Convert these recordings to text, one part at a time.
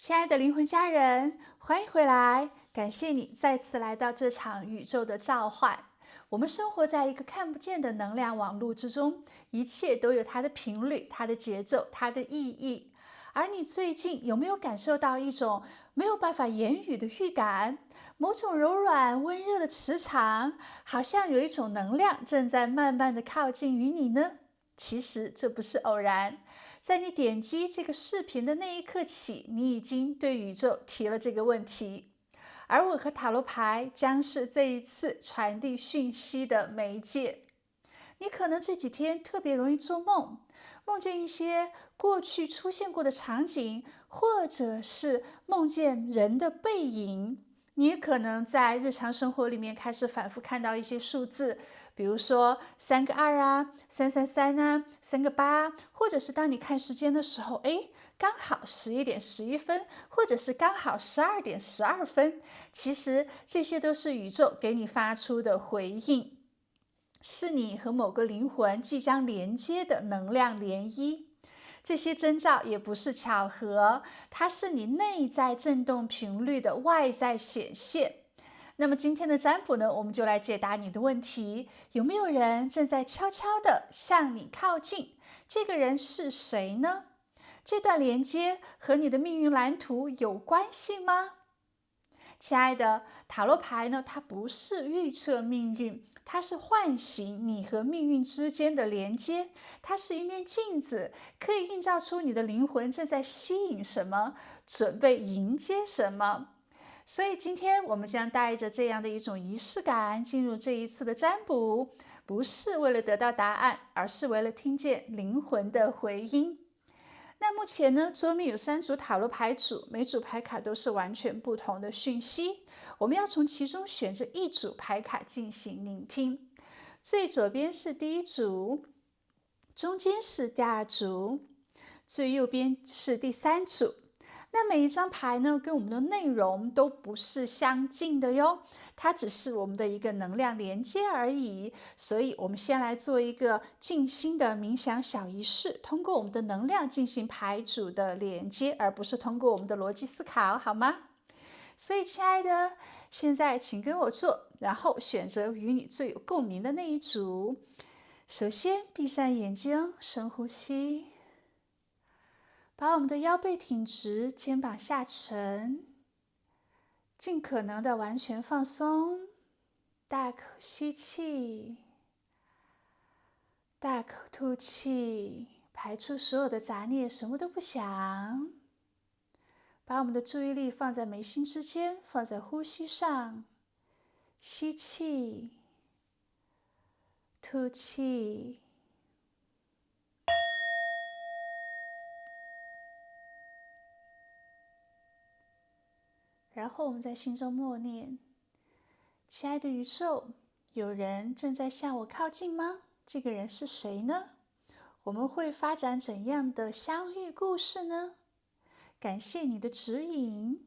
亲爱的灵魂家人，欢迎回来！感谢你再次来到这场宇宙的召唤。我们生活在一个看不见的能量网络之中，一切都有它的频率、它的节奏、它的意义。而你最近有没有感受到一种没有办法言语的预感？某种柔软、温热的磁场，好像有一种能量正在慢慢的靠近于你呢？其实这不是偶然。在你点击这个视频的那一刻起，你已经对宇宙提了这个问题，而我和塔罗牌将是这一次传递讯息的媒介。你可能这几天特别容易做梦，梦见一些过去出现过的场景，或者是梦见人的背影。你也可能在日常生活里面开始反复看到一些数字，比如说3个2啊，333啊，3个8，或者是当你看时间的时候，刚好11点11分，或者是刚好12点12分。其实这些都是宇宙给你发出的回应，是你和某个灵魂即将连接的能量涟漪。这些征兆也不是巧合，它是你内在振动频率的外在显现。那么今天的占卜呢，我们就来解答你的问题：有没有人正在悄悄地向你靠近？这个人是谁呢？这段连接和你的命运蓝图有关系吗？亲爱的，塔罗牌呢，它不是预测命运，它是唤醒你和命运之间的连接。它是一面镜子，可以映照出你的灵魂正在吸引什么，准备迎接什么。所以今天我们将带着这样的一种仪式感进入这一次的占卜，不是为了得到答案，而是为了听见灵魂的回音。那目前呢，桌面有3组塔罗牌组，每组牌卡都是完全不同的讯息。我们要从其中选择一组牌卡进行聆听。最左边是第1组，中间是第2组，最右边是第3组。那每一张牌呢，跟我们的内容都不是相近的哟，它只是我们的一个能量连接而已。所以我们先来做一个静心的冥想小仪式，通过我们的能量进行牌组的连接，而不是通过我们的逻辑思考，好吗？所以亲爱的，现在请跟我做，然后选择与你最有共鸣的那一组。首先闭上眼睛，深呼吸，把我们的腰背挺直，肩膀下沉，尽可能的完全放松。大口吸气，大口吐气，排出所有的杂念，什么都不想。把我们的注意力放在眉心之间，放在呼吸上。吸气，吐气。然后我们在心中默念：亲爱的宇宙，有人正在向我靠近吗？这个人是谁呢？我们会发展怎样的相遇故事呢？感谢你的指引。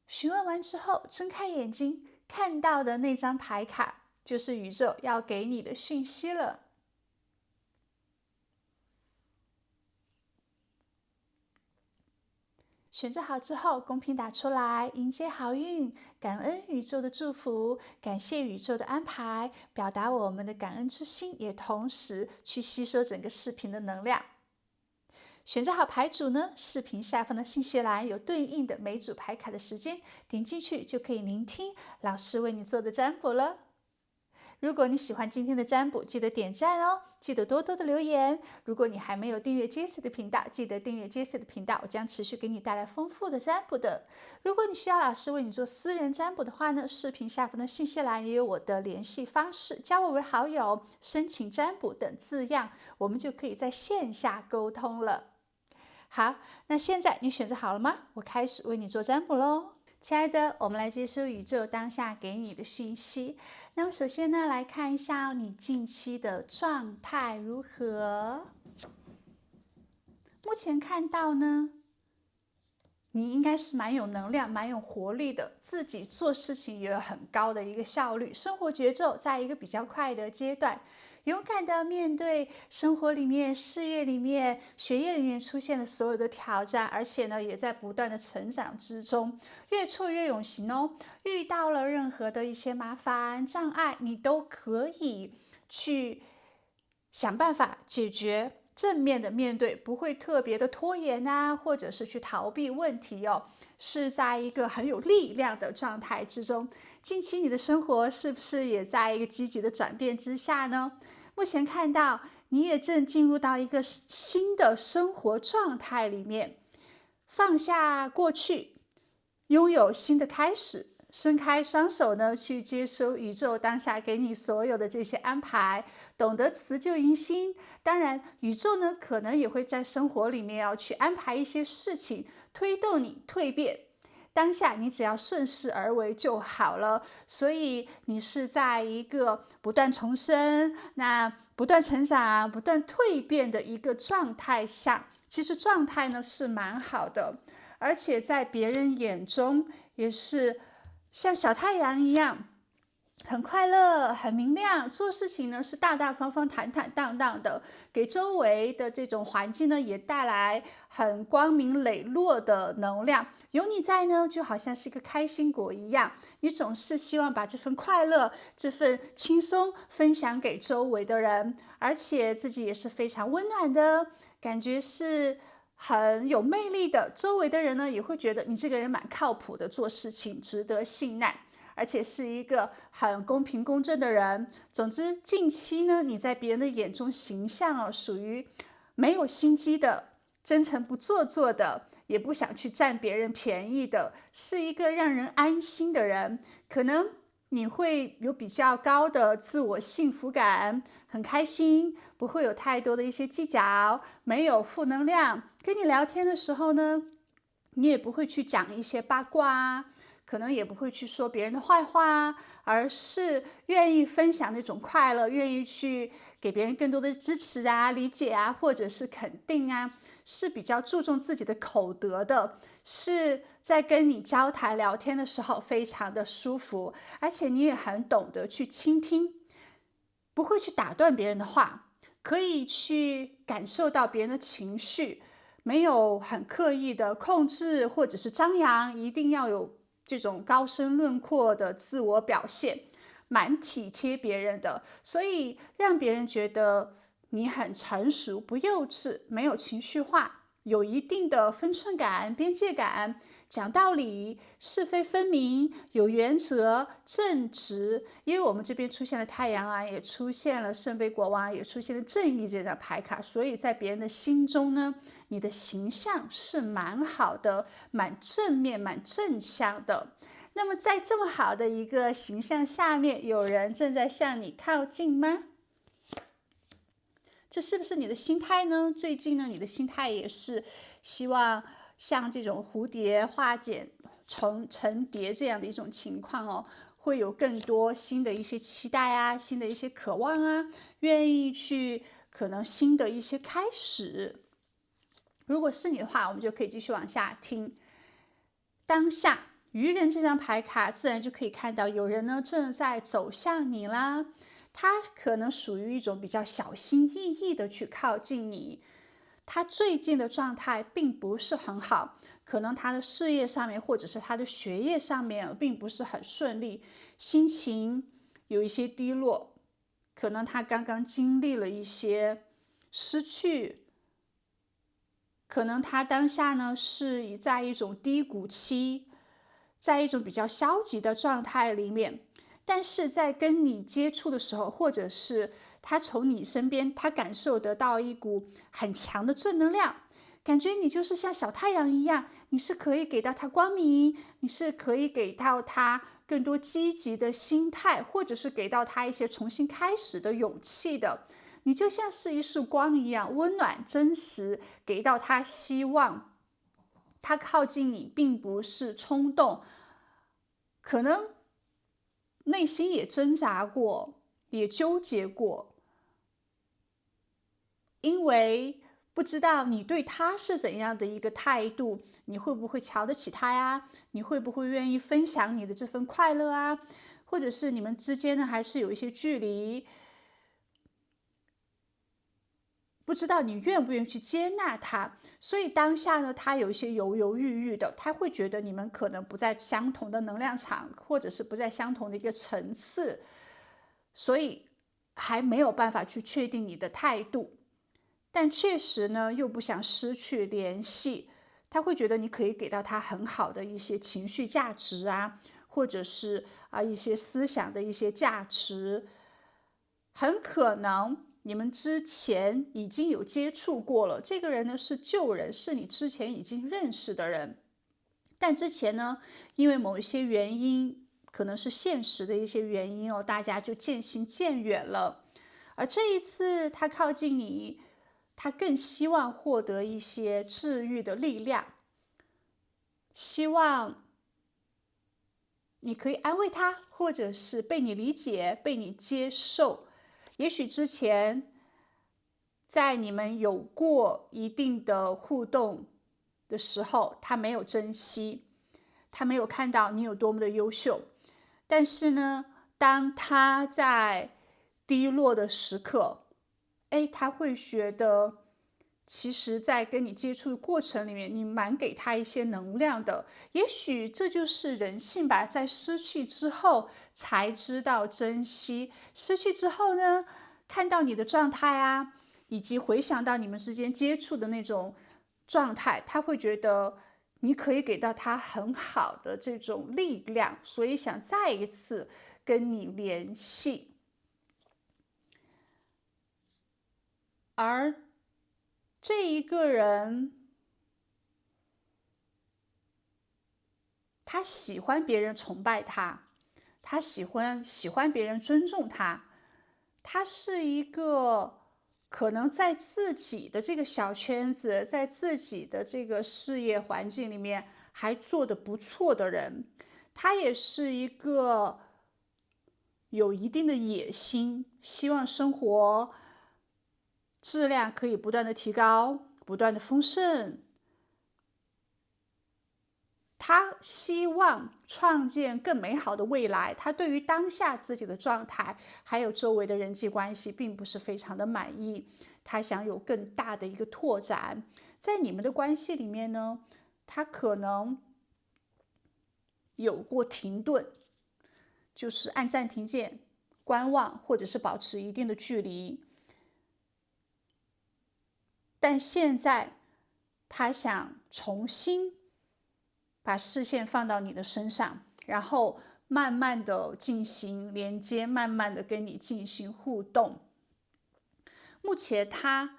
询问完之后，睁开眼睛，看到的那张牌卡就是宇宙要给你的讯息了。选择好之后，公屏打出来，迎接好运，感恩宇宙的祝福，感谢宇宙的安排，表达我们的感恩之心，也同时去吸收整个视频的能量。选择好牌组呢，视频下方的信息栏有对应的每组牌卡的时间，点进去就可以聆听老师为你做的占卜了。如果你喜欢今天的占卜，记得点赞哦，记得多多的留言。如果你还没有订阅 Jessie 的频道，记得订阅 Jessie 的频道，我将持续给你带来丰富的占卜的。如果你需要老师为你做私人占卜的话呢，视频下方的信息栏也有我的联系方式，加我为好友，申请占卜等字样，我们就可以在线下沟通了。好，那现在你选择好了吗？我开始为你做占卜咯。亲爱的，我们来接收宇宙当下给你的讯息。那么首先呢，来看一下你近期的状态如何。目前看到呢，你应该是蛮有能量、蛮有活力的，自己做事情也有很高的一个效率，生活节奏在一个比较快的阶段。勇敢的面对生活里面、事业里面、学业里面出现的所有的挑战，而且呢，也在不断的成长之中，越挫越勇行哦。遇到了任何的一些麻烦障碍，你都可以去想办法解决。正面的面对，不会特别的拖延啊，或者是去逃避问题哦，是在一个很有力量的状态之中。近期你的生活是不是也在一个积极的转变之下呢？目前看到你也正进入到一个新的生活状态里面，放下过去，拥有新的开始，伸开双手呢，去接收宇宙当下给你所有的这些安排，懂得辞旧迎新。当然，宇宙呢，可能也会在生活里面要去安排一些事情，推动你蜕变。当下你只要顺势而为就好了，所以你是在一个不断重生、不断成长、不断蜕变的一个状态下，其实状态呢是蛮好的，而且在别人眼中也是像小太阳一样，很快乐，很明亮，做事情呢是大大方方、坦坦荡荡的，给周围的这种环境呢也带来很光明磊落的能量。有你在呢，就好像是一个开心果一样，你总是希望把这份快乐、这份轻松分享给周围的人，而且自己也是非常温暖的，感觉是很有魅力的。周围的人呢也会觉得你这个人蛮靠谱的，做事情值得信赖。而且是一个很公平公正的人。总之，近期呢，你在别人的眼中形象属于没有心机的、真诚不做作的，也不想去占别人便宜的，是一个让人安心的人。可能你会有比较高的自我幸福感，很开心，不会有太多的一些计较，没有负能量。跟你聊天的时候呢，你也不会去讲一些八卦可能也不会去说别人的坏话，而是愿意分享那种快乐，愿意去给别人更多的支持啊、理解啊，或者是肯定啊，是比较注重自己的口德的，是在跟你交谈聊天的时候非常的舒服，而且你也很懂得去倾听，不会去打断别人的话，可以去感受到别人的情绪，没有很刻意的控制或者是张扬，一定要有这种高深论阔的自我表现，蛮体贴别人的，所以让别人觉得你很成熟，不幼稚，没有情绪化，有一定的分寸感、边界感，讲道理，是非分明，有原则，正直。因为我们这边出现了太阳啊，也出现了圣杯国王，也出现了正义这张牌卡，所以在别人的心中呢，你的形象是蛮好的，蛮正面、蛮正向的。那么在这么好的一个形象下面，有人正在向你靠近吗？这是不是你的心态呢？最近呢，你的心态也是希望像这种蝴蝶化茧成蝶这样的一种情况哦，会有更多新的一些期待啊，新的一些渴望啊，愿意去可能新的一些开始。如果是你的话，我们就可以继续往下听。当下愚人这张牌卡，自然就可以看到有人呢正在走向你啦。他可能属于一种比较小心翼翼的去靠近你，他最近的状态并不是很好，可能他的事业上面或者是他的学业上面并不是很顺利，心情有一些低落，可能他刚刚经历了一些失去，可能他当下呢是在一种低谷期，在一种比较消极的状态里面，但是在跟你接触的时候，或者是他从你身边，他感受得到一股很强的正能量，感觉你就是像小太阳一样，你是可以给到他光明，你是可以给到他更多积极的心态，或者是给到他一些重新开始的勇气的。你就像是一束光一样，温暖真实，给到他希望。他靠近你并不是冲动，可能内心也挣扎过，也纠结过，因为不知道你对他是怎样的一个态度，你会不会瞧得起他呀？你会不会愿意分享你的这份快乐啊？或者是你们之间呢，还是有一些距离？不知道你愿不愿意去接纳他。所以当下呢，他有一些犹犹豫豫的，他会觉得你们可能不在相同的能量场，或者是不在相同的一个层次，所以还没有办法去确定你的态度。但确实呢，又不想失去联系，他会觉得你可以给到他很好的一些情绪价值啊，或者是一些思想的一些价值。很可能你们之前已经有接触过了，这个人呢是旧人，是你之前已经认识的人，但之前呢，因为某一些原因，可能是现实的一些原因哦，大家就渐行渐远了。而这一次他靠近你，他更希望获得一些治愈的力量，希望你可以安慰他，或者是被你理解、被你接受。也许之前在你们有过一定的互动的时候，他没有珍惜，他没有看到你有多么的优秀。但是呢，当他在低落的时刻，他会觉得，其实在跟你接触的过程里面，你蛮给他一些能量的。也许这就是人性吧，在失去之后才知道珍惜。失去之后呢，看到你的状态啊，以及回想到你们之间接触的那种状态，他会觉得你可以给到他很好的这种力量，所以想再一次跟你联系。而这一个人，他喜欢别人崇拜他，他喜欢别人尊重他，他是一个可能在自己的这个小圈子，在自己的这个事业环境里面还做得不错的人。他也是一个有一定的野心，希望生活质量可以不断的提高，不断的丰盛。他希望创建更美好的未来，他对于当下自己的状态，还有周围的人际关系，并不是非常的满意。他想有更大的一个拓展。在你们的关系里面呢，他可能有过停顿，就是按暂停键，观望，或者是保持一定的距离。但现在他想重新把视线放到你的身上，然后慢慢的进行连接，慢慢的跟你进行互动。目前他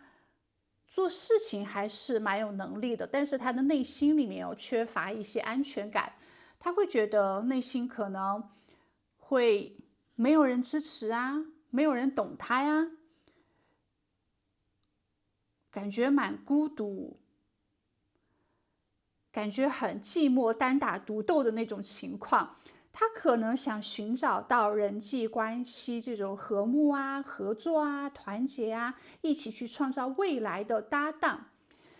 做事情还是蛮有能力的，但是他的内心里面缺乏一些安全感，他会觉得内心可能会没有人支持啊，没有人懂他呀，感觉蛮孤独，感觉很寂寞、单打独斗的那种情况。他可能想寻找到人际关系这种和睦啊、合作啊、团结啊，一起去创造未来的搭档。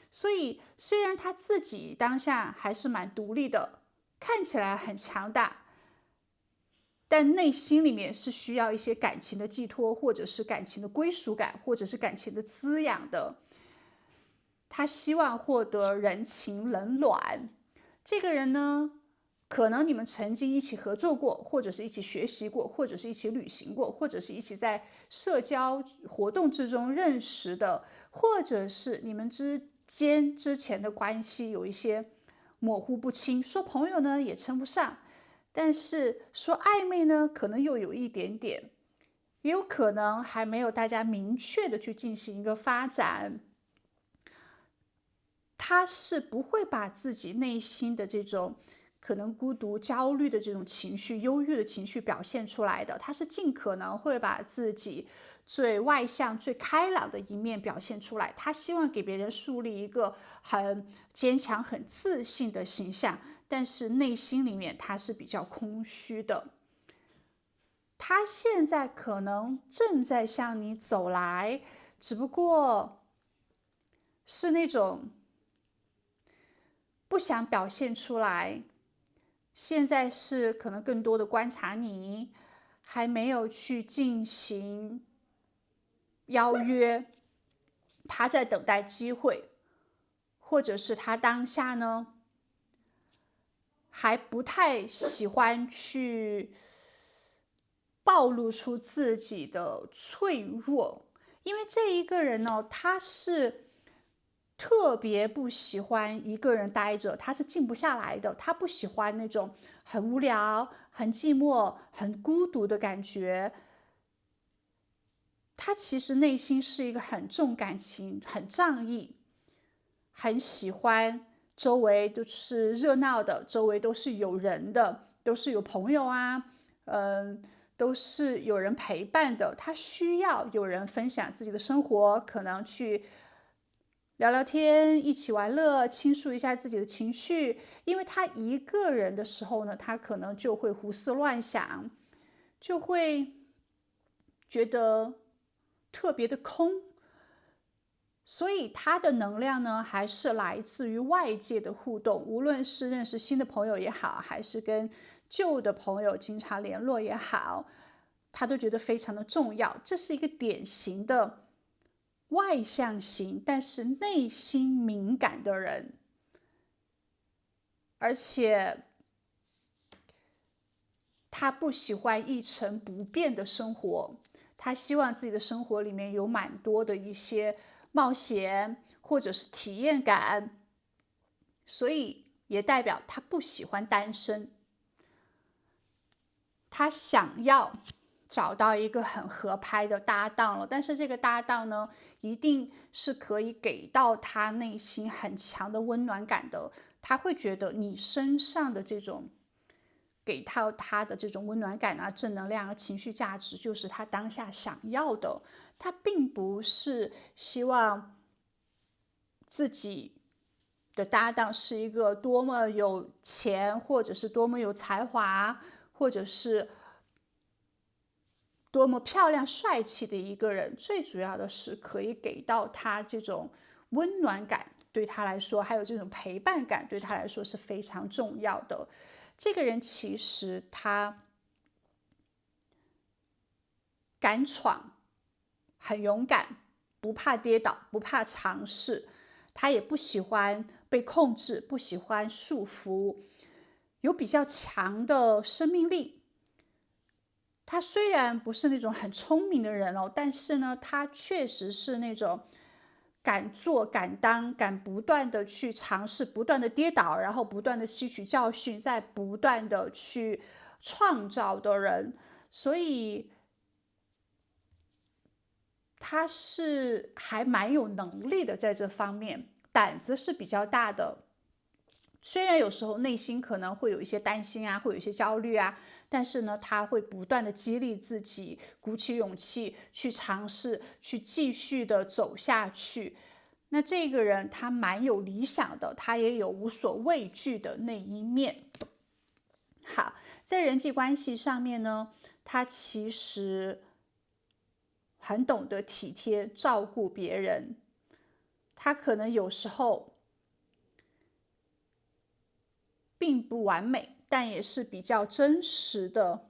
所以，虽然他自己当下还是蛮独立的，看起来很强大，但内心里面是需要一些感情的寄托，或者是感情的归属感，或者是感情的滋养的。他希望获得人情冷暖。这个人呢，可能你们曾经一起合作过，或者是一起学习过，或者是一起旅行过，或者是一起在社交活动之中认识的，或者是你们之间之前的关系有一些模糊不清，说朋友呢也称不上，但是说暧昧呢，可能又有一点点，也有可能还没有大家明确的去进行一个发展。他是不会把自己内心的这种可能孤独、焦虑的这种情绪、忧郁的情绪表现出来的，他是尽可能会把自己最外向、最开朗的一面表现出来。他希望给别人树立一个很坚强、很自信的形象，但是内心里面他是比较空虚的。他现在可能正在向你走来，只不过是那种不想表现出来，现在是可能更多的观察你，还没有去进行邀约。他在等待机会，或者是他当下呢还不太喜欢去暴露出自己的脆弱，因为这一个人呢，他是特别不喜欢一个人待着，他是静不下来的，他不喜欢那种很无聊、很寂寞、很孤独的感觉。他其实内心是一个很重感情、很仗义、很喜欢周围都是热闹的，周围都是有人的，都是有朋友啊，都是有人陪伴的。他需要有人分享自己的生活，可能去聊聊天，一起玩乐，倾诉一下自己的情绪。因为他一个人的时候呢，他可能就会胡思乱想，就会觉得特别的空。所以他的能量呢，还是来自于外界的互动，无论是认识新的朋友也好，还是跟旧的朋友经常联络也好，他都觉得非常的重要。这是一个典型的外向型，但是内心敏感的人，而且他不喜欢一成不变的生活，他希望自己的生活里面有蛮多的一些冒险或者是体验感，所以也代表他不喜欢单身，他想要找到一个很合拍的搭档了。但是这个搭档呢，一定是可以给到他内心很强的温暖感的。他会觉得你身上的这种给到他的这种温暖感啊、正能量啊、情绪价值，就是他当下想要的。他并不是希望自己的搭档是一个多么有钱，或者是多么有才华，或者是多么漂亮帅气的一个人。最主要的是可以给到他这种温暖感，对他来说，还有这种陪伴感，对他来说是非常重要的。这个人其实他敢闯，很勇敢，不怕跌倒，不怕尝试。他也不喜欢被控制，不喜欢束缚，有比较强的生命力。他虽然不是那种很聪明的人哦，但是呢，他确实是那种敢做敢当，敢不断的去尝试，不断的跌倒，然后不断的吸取教训，再不断的去创造的人。所以他是还蛮有能力的，在这方面，胆子是比较大的。虽然有时候内心可能会有一些担心啊，会有一些焦虑啊，但是呢，他会不断的激励自己，鼓起勇气去尝试，去继续的走下去。那这个人他蛮有理想的，他也有无所畏惧的那一面。好，在人际关系上面呢，他其实很懂得体贴照顾别人，他可能有时候并不完美，但也是比较真实的。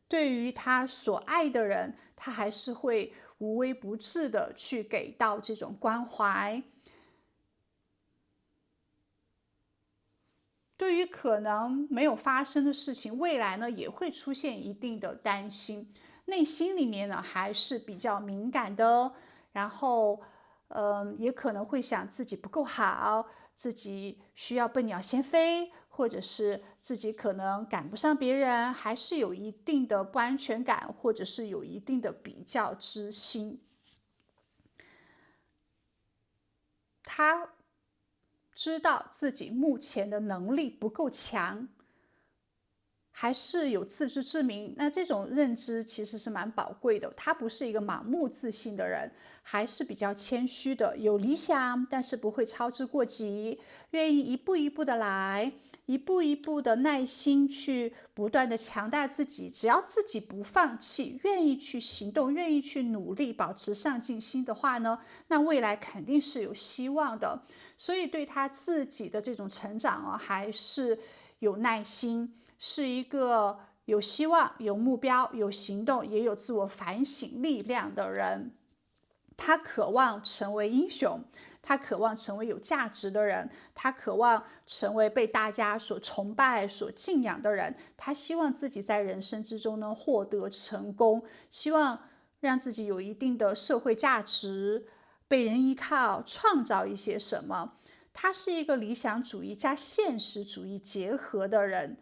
对于他所爱的人，他还是会无微不至的去给到这种关怀。对于可能没有发生的事情，未来呢也会出现一定的担心，内心里面呢还是比较敏感的，然后，也可能会想自己不够好，自己需要笨鸟先飞，或者是自己可能赶不上别人，还是有一定的不安全感，或者是有一定的比较之心。他知道自己目前的能力不够强，还是有自知之明，那这种认知其实是蛮宝贵的。他不是一个盲目自信的人，还是比较谦虚的，有理想，但是不会操之过急，愿意一步一步的来，一步一步的耐心去不断的强大自己。只要自己不放弃，愿意去行动，愿意去努力，保持上进心的话呢，那未来肯定是有希望的。所以对他自己的这种成长啊，还是有耐心，是一个有希望、有目标、有行动，也有自我反省力量的人。他渴望成为英雄，他渴望成为有价值的人，他渴望成为被大家所崇拜、所敬仰的人。他希望自己在人生之中能获得成功，希望让自己有一定的社会价值，被人依靠，创造一些什么。他是一个理想主义加现实主义结合的人，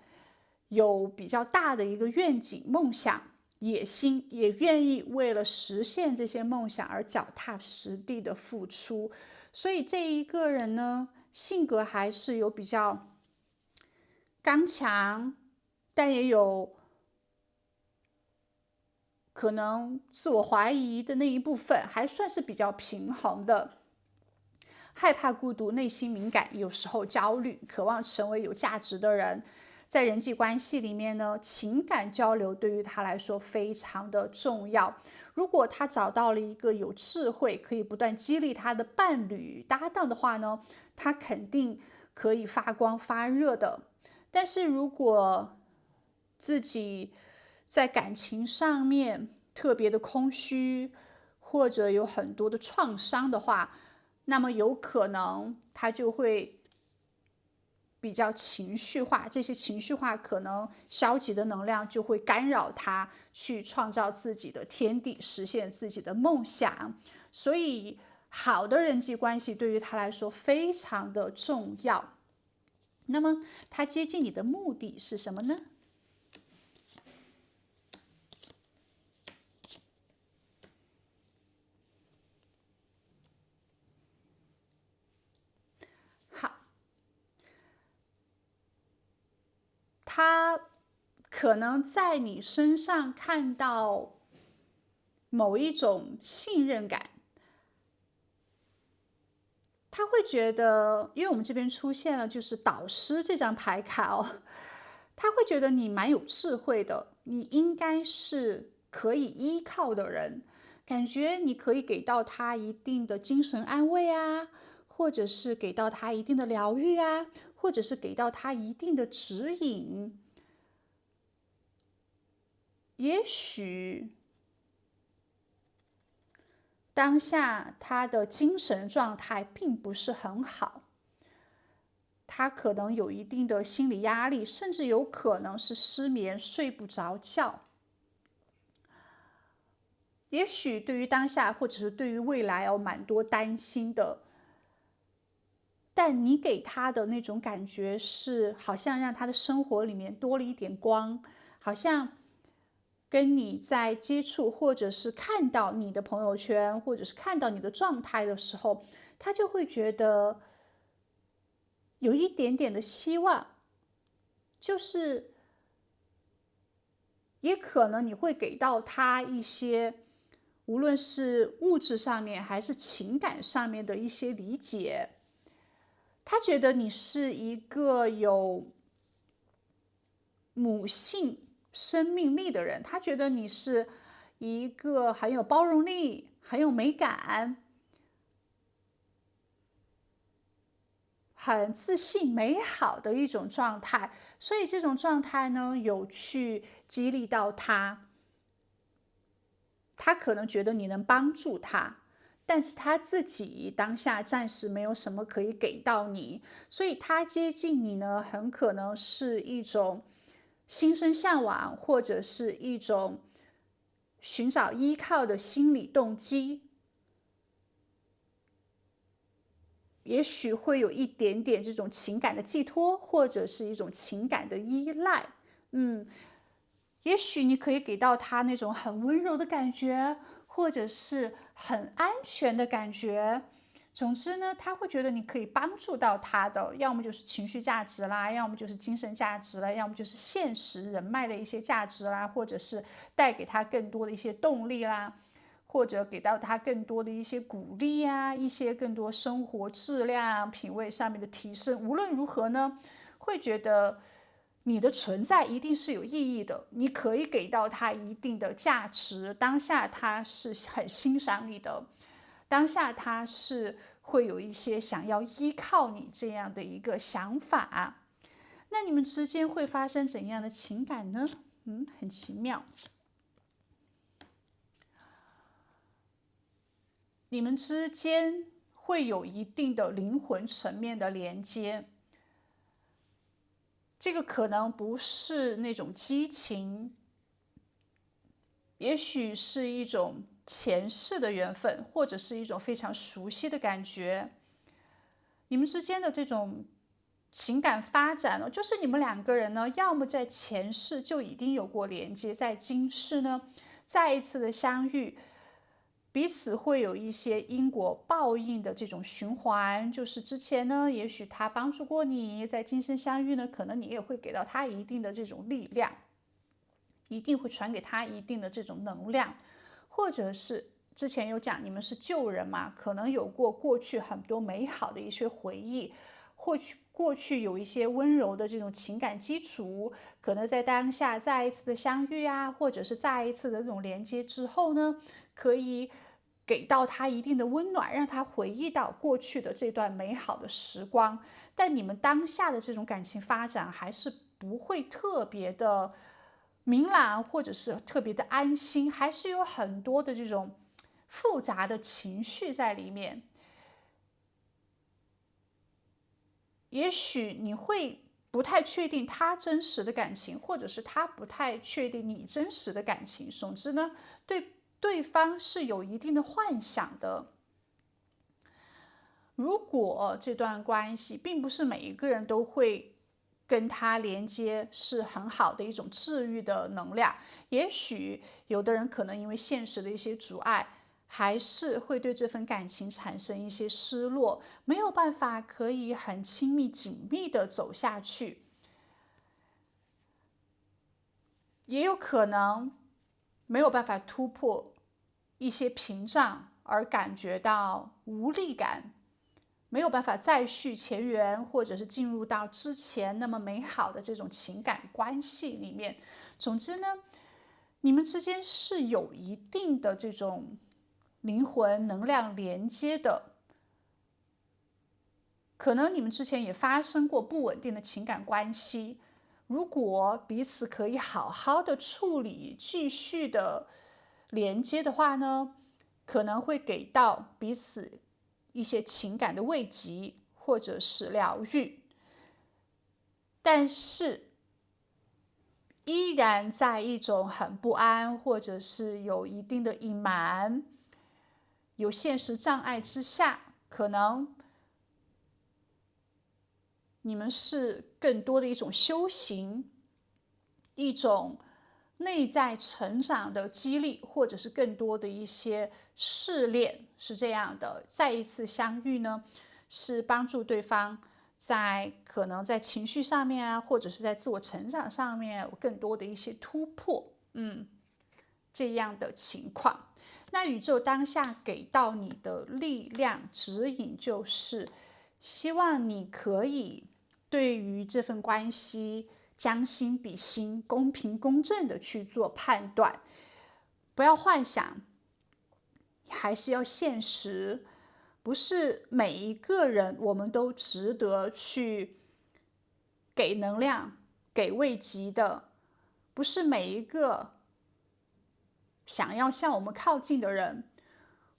有比较大的一个愿景、梦想、野心，也愿意为了实现这些梦想而脚踏实地的付出。所以这一个人呢，性格还是有比较刚强，但也有可能自我怀疑的那一部分，还算是比较平衡的。害怕孤独，内心敏感，有时候焦虑，渴望成为有价值的人。在人际关系里面呢，情感交流对于他来说非常的重要。如果他找到了一个有智慧，可以不断激励他的伴侣搭档的话呢，他肯定可以发光发热的。但是如果自己在感情上面特别的空虚，或者有很多的创伤的话，那么有可能他就会比较情绪化，这些情绪化可能消极的能量就会干扰他去创造自己的天地，实现自己的梦想。所以好的人际关系对于他来说非常的重要。那么他接近你的目的是什么呢？好，他可能在你身上看到某一种信任感，他会觉得，因为我们这边出现了就是导师这张牌卡哦，他会觉得你蛮有智慧的，你应该是可以依靠的人，感觉你可以给到他一定的精神安慰啊，或者是给到他一定的疗愈啊，或者是给到他一定的指引。也许当下他的精神状态并不是很好，他可能有一定的心理压力，甚至有可能是失眠、睡不着觉。也许对于当下或者是对于未来有蛮多担心的，但你给他的那种感觉是，好像让他的生活里面多了一点光，好像跟你在接触，或者是看到你的朋友圈，或者是看到你的状态的时候，他就会觉得有一点点的希望，就是也可能你会给到他一些，无论是物质上面还是情感上面的一些理解。他觉得你是一个有母性生命力的人，他觉得你是一个很有包容力、很有美感、很自信、美好的一种状态。所以这种状态呢，有去激励到他，他可能觉得你能帮助他，但是他自己当下暂时没有什么可以给到你，所以他接近你呢，很可能是一种心生向往，或者是一种寻找依靠的心理动机，也许会有一点点这种情感的寄托，或者是一种情感的依赖。嗯，也许你可以给到他那种很温柔的感觉，或者是很安全的感觉。总之呢，他会觉得你可以帮助到他的，要么就是情绪价值啦，要么就是精神价值啦，要么就是现实人脉的一些价值啦，或者是带给他更多的一些动力啦，或者给到他更多的一些鼓励啊，一些更多生活质量、品味上面的提升。无论如何呢，会觉得你的存在一定是有意义的，你可以给到他一定的价值。当下他是很欣赏你的，当下他是会有一些想要依靠你这样的一个想法。那你们之间会发生怎样的情感呢？很奇妙。你们之间会有一定的灵魂层面的连接。这个可能不是那种激情，也许是一种前世的缘分，或者是一种非常熟悉的感觉。你们之间的这种情感发展呢，就是你们两个人呢，要么在前世就已经有过连接，在今世呢，再一次的相遇，彼此会有一些因果报应的这种循环。就是之前呢，也许他帮助过你，在今生相遇呢，可能你也会给到他一定的这种力量，一定会传给他一定的这种能量，或者是之前有讲你们是旧人嘛，可能有过去很多美好的一些回忆，或许过去有一些温柔的这种情感基础，可能在当下再一次的相遇啊，或者是再一次的这种连接之后呢，可以给到他一定的温暖，让他回忆到过去的这段美好的时光。但你们当下的这种感情发展还是不会特别的明朗，或者是特别的安心，还是有很多的这种复杂的情绪在里面。也许你会不太确定他真实的感情，或者是他不太确定你真实的感情。总之呢，对方是有一定的幻想的。如果这段关系并不是每一个人都会跟他连接，是很好的一种治愈的能量。也许有的人可能因为现实的一些阻碍，还是会对这份感情产生一些失落，没有办法可以很亲密紧密的走下去。也有可能没有办法突破一些屏障，而感觉到无力感，没有办法再续前缘，或者是进入到之前那么美好的这种情感关系里面。总之呢，你们之间是有一定的这种灵魂能量连接的。可能你们之前也发生过不稳定的情感关系，如果彼此可以好好的处理，继续的连接的话呢，可能会给到彼此一些情感的慰藉，或者是疗愈。但是依然在一种很不安，或者是有一定的隐瞒，有现实障碍之下，可能你们是更多的一种修行，一种内在成长的激励，或者是更多的一些试炼，是这样的。再一次相遇呢，是帮助对方可能在情绪上面啊，或者是在自我成长上面有更多的一些突破，这样的情况。那宇宙当下给到你的力量指引，就是希望你可以对于这份关系将心比心，公平公正的去做判断，不要幻想，还是要现实。不是每一个人我们都值得去给能量、给慰藉的，不是每一个想要向我们靠近的人，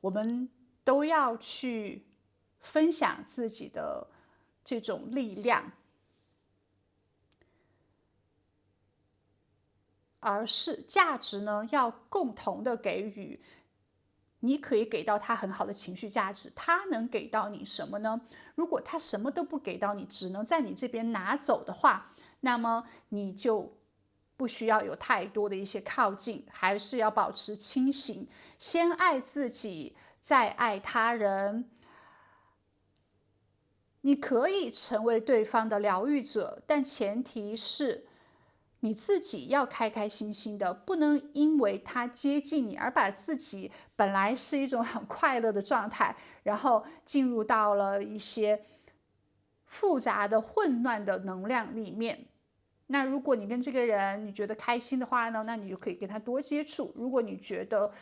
我们都要去分享自己的这种力量，而是价值呢要共同的给予。你可以给到他很好的情绪价值，他能给到你什么呢？如果他什么都不给到你，只能在你这边拿走的话，那么你就不需要有太多的一些靠近，还是要保持清醒，先爱自己，再爱他人。你可以成为对方的疗愈者，但前提是你自己要开开心心的，不能因为他接近你而把自己本来是一种很快乐的状态，然后进入到了一些复杂的混乱的能量里面。那如果你跟这个人你觉得开心的话呢，那你就可以跟他多接触；如果你觉得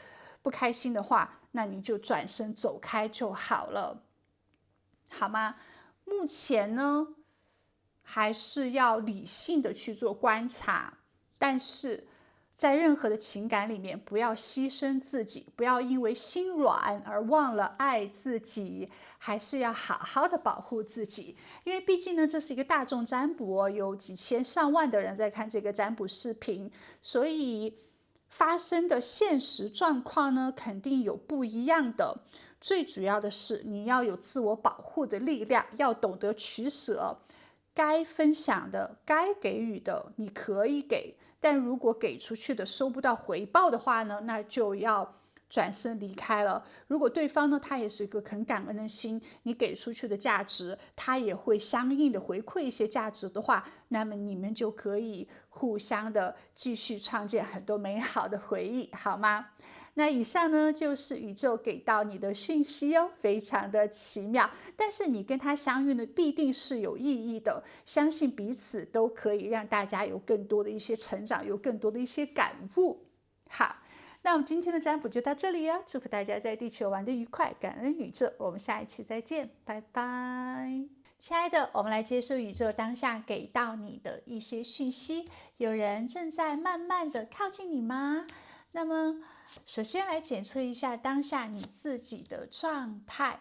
不开心的话，那你就转身走开就好了，好吗？目前呢，还是要理性的去做观察，但是在任何的情感里面，不要牺牲自己，不要因为心软而忘了爱自己，还是要好好的保护自己。因为毕竟呢，这是一个大众占卜哦，有几千上万的人在看这个占卜视频，所以发生的现实状况呢，肯定有不一样的。最主要的是，你要有自我保护的力量，要懂得取舍。该分享的、该给予的，你可以给，但如果给出去的收不到回报的话呢，那就要转身离开了。如果对方呢，他也是一个很感恩的心，你给出去的价值，他也会相应的回馈一些价值的话，那么你们就可以互相的继续创建很多美好的回忆，好吗？那以上呢就是宇宙给到你的讯息哦，非常的奇妙。但是你跟他相遇呢，必定是有意义的，相信彼此都可以让大家有更多的一些成长，有更多的一些感悟。好，那我们今天的占卜就到这里哦，祝福大家在地球玩得愉快，感恩宇宙，我们下一期再见，拜拜。亲爱的，我们来接受宇宙当下给到你的一些讯息。有人正在慢慢的靠近你吗？那么首先来检测一下当下你自己的状态。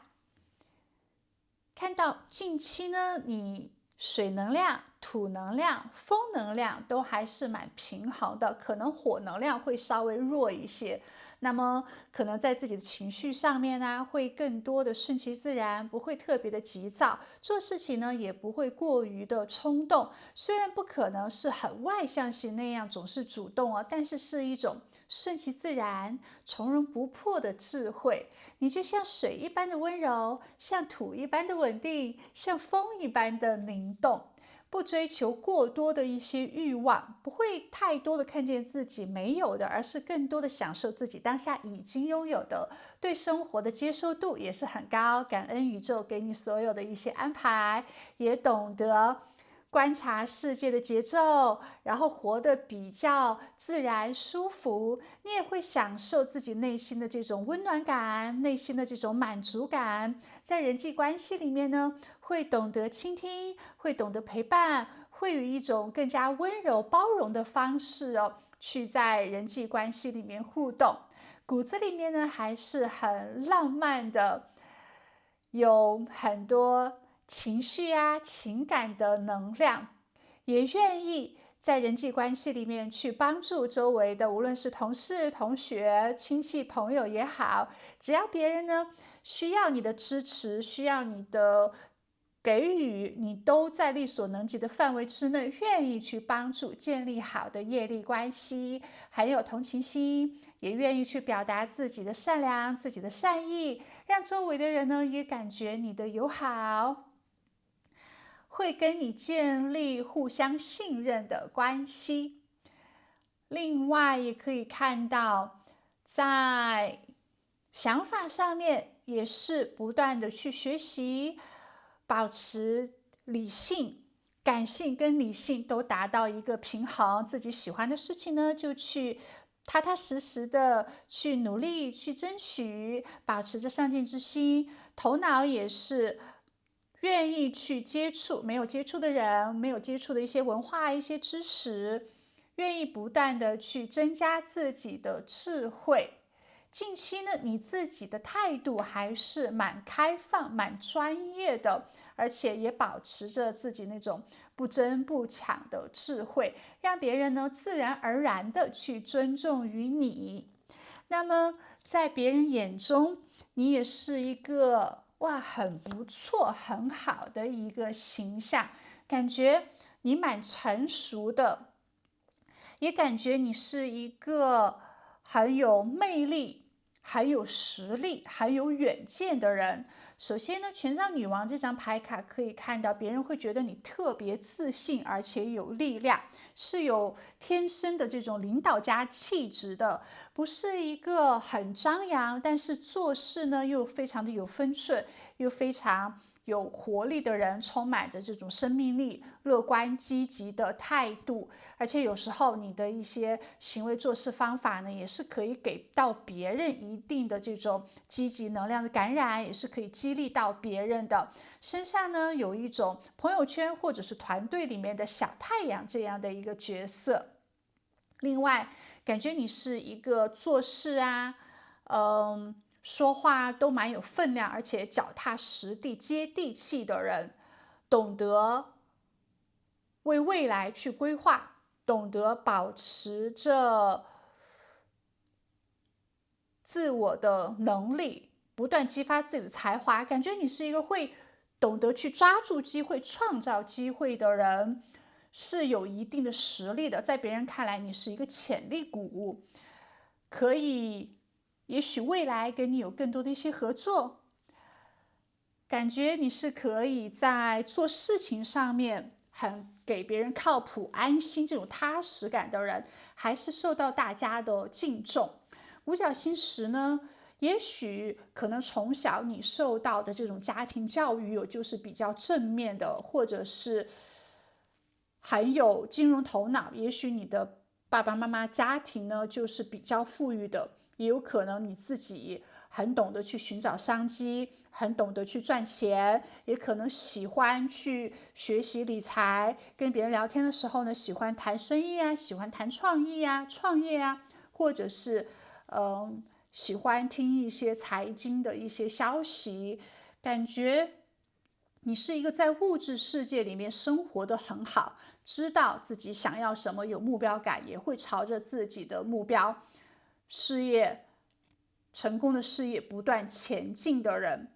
看到近期呢，你水能量、土能量、风能量都还是蛮平衡的，可能火能量会稍微弱一些。那么可能在自己的情绪上面呢，会更多的顺其自然，不会特别的急躁，做事情呢也不会过于的冲动。虽然不可能是很外向型那样总是主动哦，但是是一种顺其自然、从容不迫的智慧。你就像水一般的温柔，像土一般的稳定，像风一般的灵动。不追求过多的一些欲望，不会太多的看见自己没有的，而是更多的享受自己当下已经拥有的，对生活的接受度也是很高，感恩宇宙给你所有的一些安排，也懂得观察世界的节奏，然后活得比较自然舒服，你也会享受自己内心的这种温暖感，内心的这种满足感。在人际关系里面呢，会懂得倾听，会懂得陪伴，会有一种更加温柔包容的方式哦，去在人际关系里面互动。骨子里面呢，还是很浪漫的，有很多情绪啊、情感的能量，也愿意在人际关系里面去帮助周围的，无论是同事、同学、亲戚、朋友也好，只要别人呢需要你的支持，需要你的给予，你都在力所能及的范围之内，愿意去帮助，建立好的业力关系，很有同情心，也愿意去表达自己的善良、自己的善意，让周围的人呢也感觉你的友好，会跟你建立互相信任的关系。另外也可以看到，在想法上面也是不断的去学习，保持理性、感性跟理性都达到一个平衡。自己喜欢的事情呢，就去踏踏实实的去努力去争取，保持着上进之心，头脑也是愿意去接触没有接触的人，没有接触的一些文化、一些知识，愿意不断的去增加自己的智慧。近期呢，你自己的态度还是蛮开放、蛮专业的，而且也保持着自己那种不争不抢的智慧，让别人呢自然而然的去尊重于你。那么在别人眼中，你也是一个哇很不错、很好的一个形象，感觉你蛮成熟的，也感觉你是一个很有魅力、很有实力、很有远见的人。首先呢，权杖女王这张牌卡可以看到，别人会觉得你特别自信，而且有力量，是有天生的这种领导家气质的，不是一个很张扬，但是做事呢又非常的有分寸，又非常有活力的人，充满着这种生命力、乐观积极的态度。而且有时候你的一些行为做事方法呢，也是可以给到别人一定的这种积极能量的感染，也是可以激励到别人的。身上呢有一种朋友圈或者是团队里面的小太阳这样的一个角色。另外，感觉你是一个做事啊，说话都蛮有分量，而且脚踏实地、接地气的人，懂得为未来去规划，懂得保持着自我的能力，不断激发自己的才华。感觉你是一个会懂得去抓住机会、创造机会的人，是有一定的实力的。在别人看来，你是一个潜力股，可以，也许未来跟你有更多的一些合作。感觉你是可以在做事情上面很给别人靠谱、安心这种踏实感的人，还是受到大家的敬重。五角星时呢，也许可能从小你受到的这种家庭教育就是比较正面的，或者是很有金融头脑，也许你的爸爸妈妈家庭呢就是比较富裕的，也有可能你自己很懂得去寻找商机，很懂得去赚钱，也可能喜欢去学习理财，跟别人聊天的时候呢，喜欢谈生意啊，喜欢谈创意啊、创业啊，或者是喜欢听一些财经的一些消息，感觉你是一个在物质世界里面生活的很好，知道自己想要什么，有目标感，也会朝着自己的目标、事业、成功的事业不断前进的人，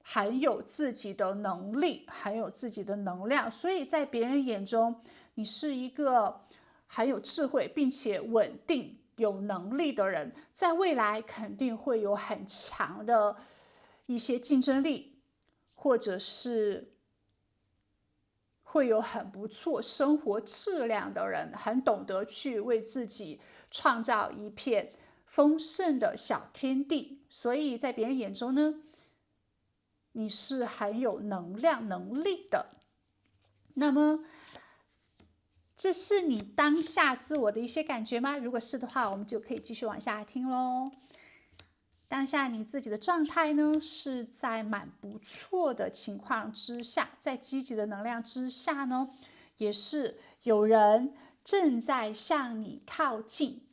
很有自己的能力，很有自己的能量，所以在别人眼中，你是一个很有智慧并且稳定、有能力的人，在未来肯定会有很强的一些竞争力，或者是会有很不错生活质量的人，很懂得去为自己创造一片丰盛的小天地。所以在别人眼中呢，你是很有能量能力的。那么这是你当下自我的一些感觉吗？如果是的话，我们就可以继续往下听喽。当下你自己的状态呢，是在蛮不错的情况之下，在积极的能量之下呢，也是有人正在向你靠近。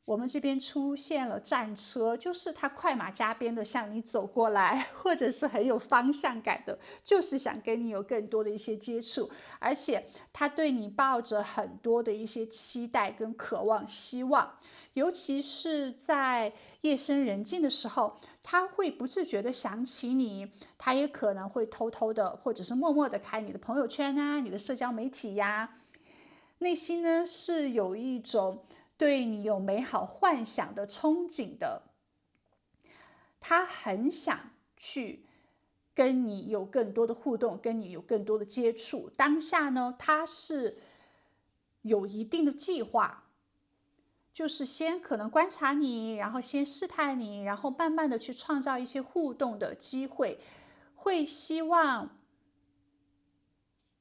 我们这边出现了战车，就是他快马加鞭的向你走过来，或者是很有方向感的，就是想跟你有更多的一些接触，而且他对你抱着很多的一些期待跟渴望、希望。尤其是在夜深人静的时候，他会不自觉的想起你，他也可能会偷偷的或者是默默的开你的朋友圈啊，你的社交媒体呀，内心呢是有一种对你有美好幻想的憧憬的，他很想去跟你有更多的互动，跟你有更多的接触。当下呢，他是有一定的计划，就是先可能观察你，然后先试探你，然后慢慢的去创造一些互动的机会，会希望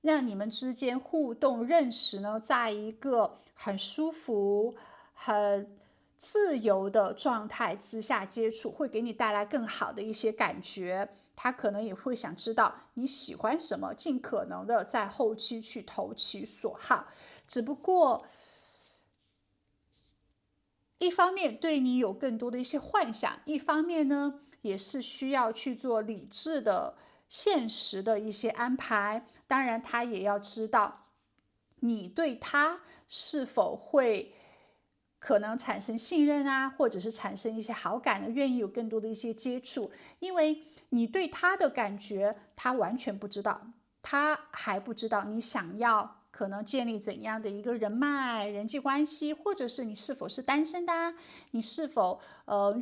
让你们之间互动认识呢，在一个很舒服、很自由的状态之下接触，会给你带来更好的一些感觉。他可能也会想知道你喜欢什么，尽可能的在后期去投其所好。只不过一方面对你有更多的一些幻想，一方面呢，也是需要去做理智的、现实的一些安排。当然，他也要知道你对他是否会可能产生信任啊，或者是产生一些好感的，愿意有更多的一些接触。因为你对他的感觉，他完全不知道，他还不知道你想要可能建立怎样的一个人脉、人际关系，或者是你是否是单身的啊，你是否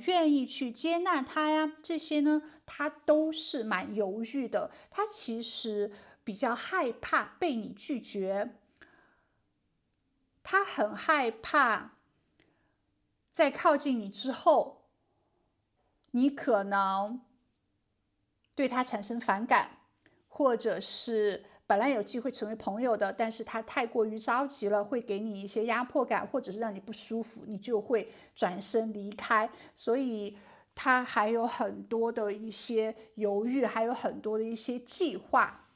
愿意去接纳他呀？这些呢，他都是蛮犹豫的。他其实比较害怕被你拒绝，他很害怕在靠近你之后，你可能对他产生反感，或者是本来有机会成为朋友的，但是他太过于着急了，会给你一些压迫感，或者是让你不舒服，你就会转身离开。所以他还有很多的一些犹豫，还有很多的一些计划，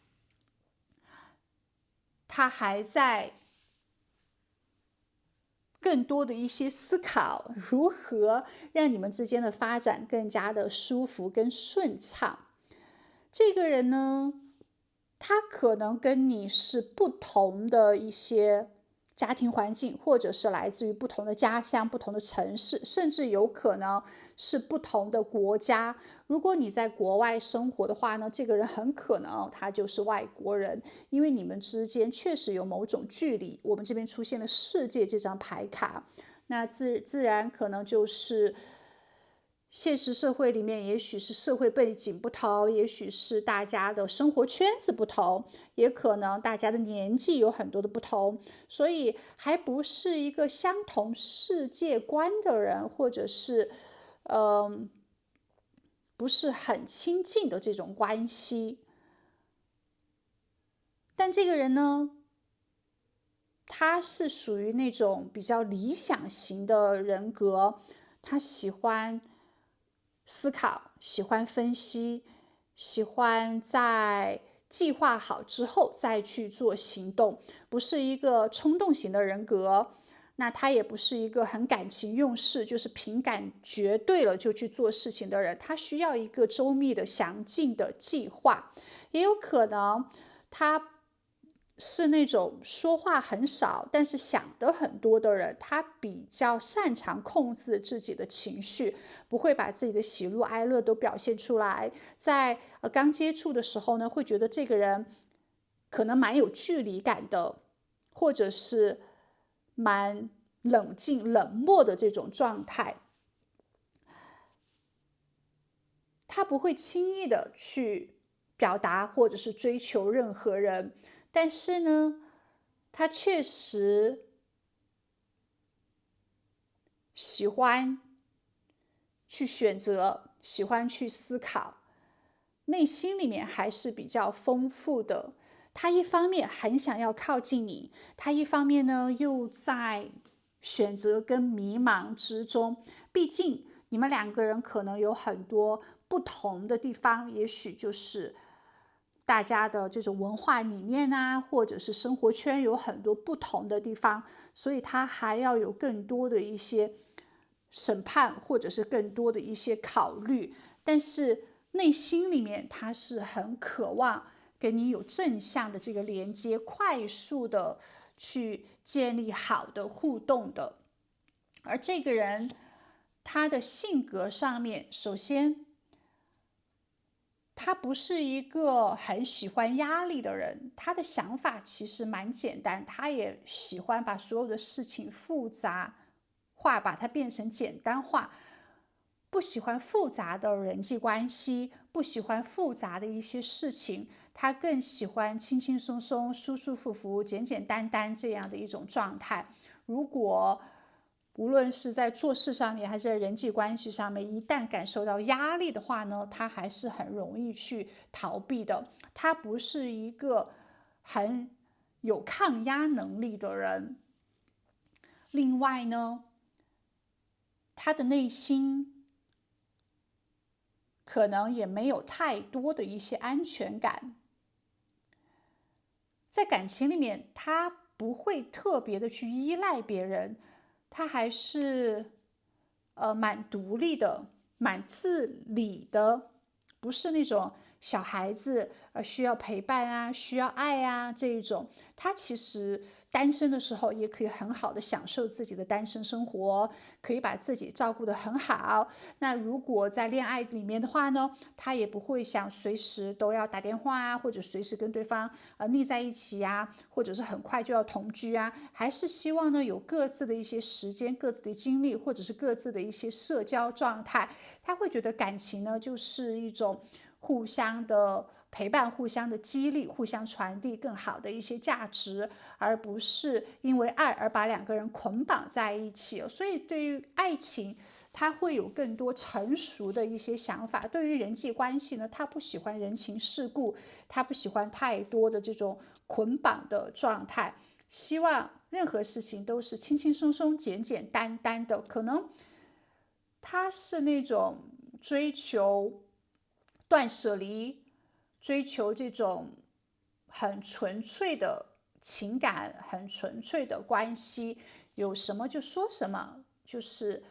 他还在更多的一些思考，如何让你们之间的发展更加的舒服跟顺畅。这个人呢，他可能跟你是不同的一些家庭环境，或者是来自于不同的家乡、不同的城市，甚至有可能是不同的国家。如果你在国外生活的话呢，这个人很可能他就是外国人，因为你们之间确实有某种距离。我们这边出现了世界这张牌卡，那自然可能就是现实社会里面，也许是社会背景不同，也许是大家的生活圈子不同，也可能大家的年纪有很多的不同，所以还不是一个相同世界观的人，或者是，嗯、不是很亲近的这种关系。但这个人呢，他是属于那种比较理想型的人格，他喜欢思考，喜欢分析，喜欢在计划好之后再去做行动，不是一个冲动型的人格。那他也不是一个很感情用事，就是凭感觉对了就去做事情的人。他需要一个周密的、详尽的计划，也有可能他是那种说话很少，但是想的很多的人。他比较擅长控制自己的情绪，不会把自己的喜怒哀乐都表现出来。在刚接触的时候呢，会觉得这个人可能蛮有距离感的，或者是蛮冷静、冷漠的这种状态。他不会轻易的去表达或者是追求任何人，但是呢，他确实喜欢去选择，喜欢去思考，内心里面还是比较丰富的。他一方面很想要靠近你，他一方面呢又在选择跟迷茫之中。毕竟你们两个人可能有很多不同的地方，也许就是大家的这种文化理念啊，或者是生活圈有很多不同的地方，所以他还要有更多的一些审判，或者是更多的一些考虑。但是内心里面他是很渴望跟你有正向的这个连接，快速的去建立好的互动的。而这个人他的性格上面，首先他不是一个很喜欢压力的人，他的想法其实蛮简单，他也喜欢把所有的事情复杂化，把它变成简单化。不喜欢复杂的人际关系，不喜欢复杂的一些事情，他更喜欢轻轻松松、舒舒服服、简简单单这样的一种状态。如果无论是在做事上面，还是在人际关系上面，一旦感受到压力的话呢，他还是很容易去逃避的。他不是一个很有抗压能力的人。另外呢，他的内心可能也没有太多的一些安全感。在感情里面，他不会特别的去依赖别人，他还是蛮独立的，蛮自理的，不是那种小孩子需要陪伴啊，需要爱啊这一种。他其实单身的时候也可以很好的享受自己的单身生活，可以把自己照顾得很好。那如果在恋爱里面的话呢，他也不会想随时都要打电话啊，或者随时跟对方腻在一起啊，或者是很快就要同居啊，还是希望呢有各自的一些时间、各自的精力，或者是各自的一些社交状态。他会觉得感情呢就是一种互相的陪伴、互相的激励、互相传递更好的一些价值，而不是因为爱而把两个人捆绑在一起。所以对于爱情，他会有更多成熟的一些想法。对于人际关系呢，他不喜欢人情世故，他不喜欢太多的这种捆绑的状态，希望任何事情都是轻轻松松、简简单单的。可能他是那种追求断舍离，追求这种很纯粹的情感、很纯粹的关系，有什么就说什么，就是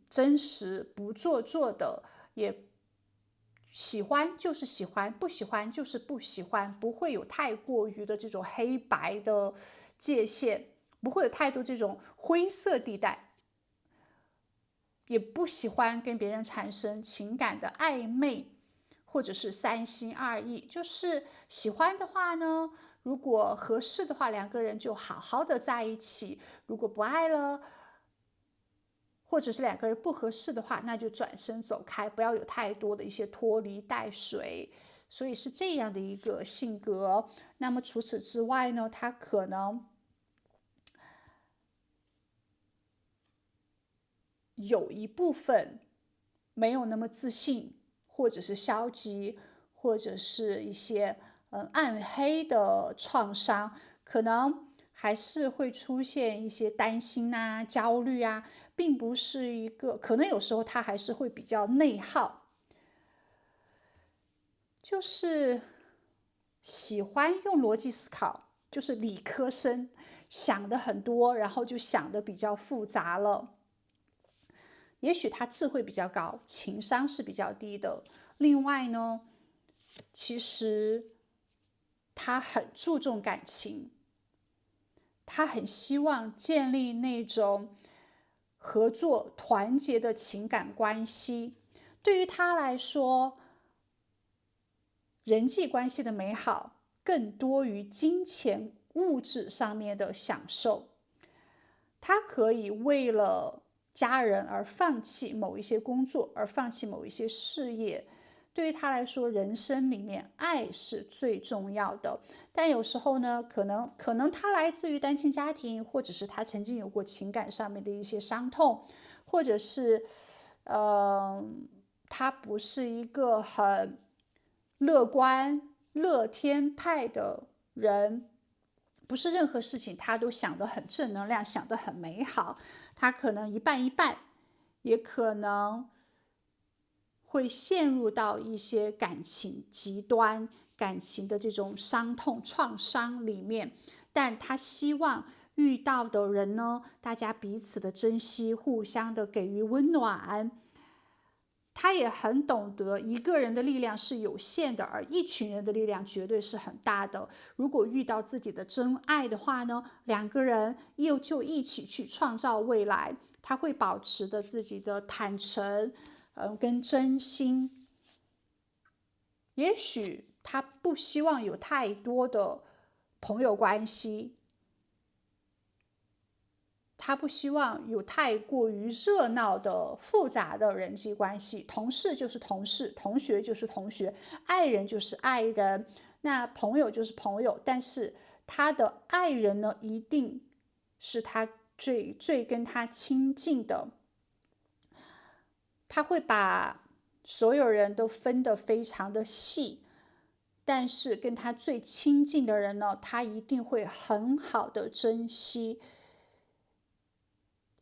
真实不做作的，也喜欢就是喜欢，不喜欢就是不喜欢，不会有太过于的这种黑白的界限，不会有太多这种灰色地带。也不喜欢跟别人产生情感的暧昧，或者是三心二意。就是喜欢的话呢，如果合适的话，两个人就好好的在一起；如果不爱了，或者是两个人不合适的话，那就转身走开，不要有太多的一些拖泥带水。所以是这样的一个性格。那么除此之外呢，他可能有一部分没有那么自信，或者是消极，或者是一些暗黑的创伤，可能还是会出现一些担心啊、焦虑啊，并不是一个，可能有时候他还是会比较内耗，就是喜欢用逻辑思考，就是理科生，想的很多，然后就想的比较复杂了。也许他智慧比较高，情商是比较低的。另外呢，其实他很注重感情，他很希望建立那种合作、团结的情感关系。对于他来说，人际关系的美好更多于金钱物质上面的享受。他可以为了家人而放弃某一些工作，而放弃某一些事业。对于他来说，人生里面爱是最重要的。但有时候呢，可能他来自于单亲家庭，或者是他曾经有过情感上面的一些伤痛，或者是，他不是一个很乐观、乐天派的人，不是任何事情他都想得很正能量，想得很美好。他可能一半一半，也可能会陷入到一些感情极端、感情的这种伤痛创伤里面。但他希望遇到的人呢，大家彼此的珍惜，互相的给予温暖。他也很懂得一个人的力量是有限的，而一群人的力量绝对是很大的。如果遇到自己的真爱的话呢，两个人就一起去创造未来。他会保持着自己的坦诚，跟真心。也许他不希望有太多的朋友关系，他不希望有太过于热闹的复杂的人际关系，同事就是同事，同学就是同学，爱人就是爱人，那朋友就是朋友。但是他的爱人呢，一定是他最跟他亲近的。他会把所有人都分得非常的细，但是跟他最亲近的人呢，他一定会很好的珍惜。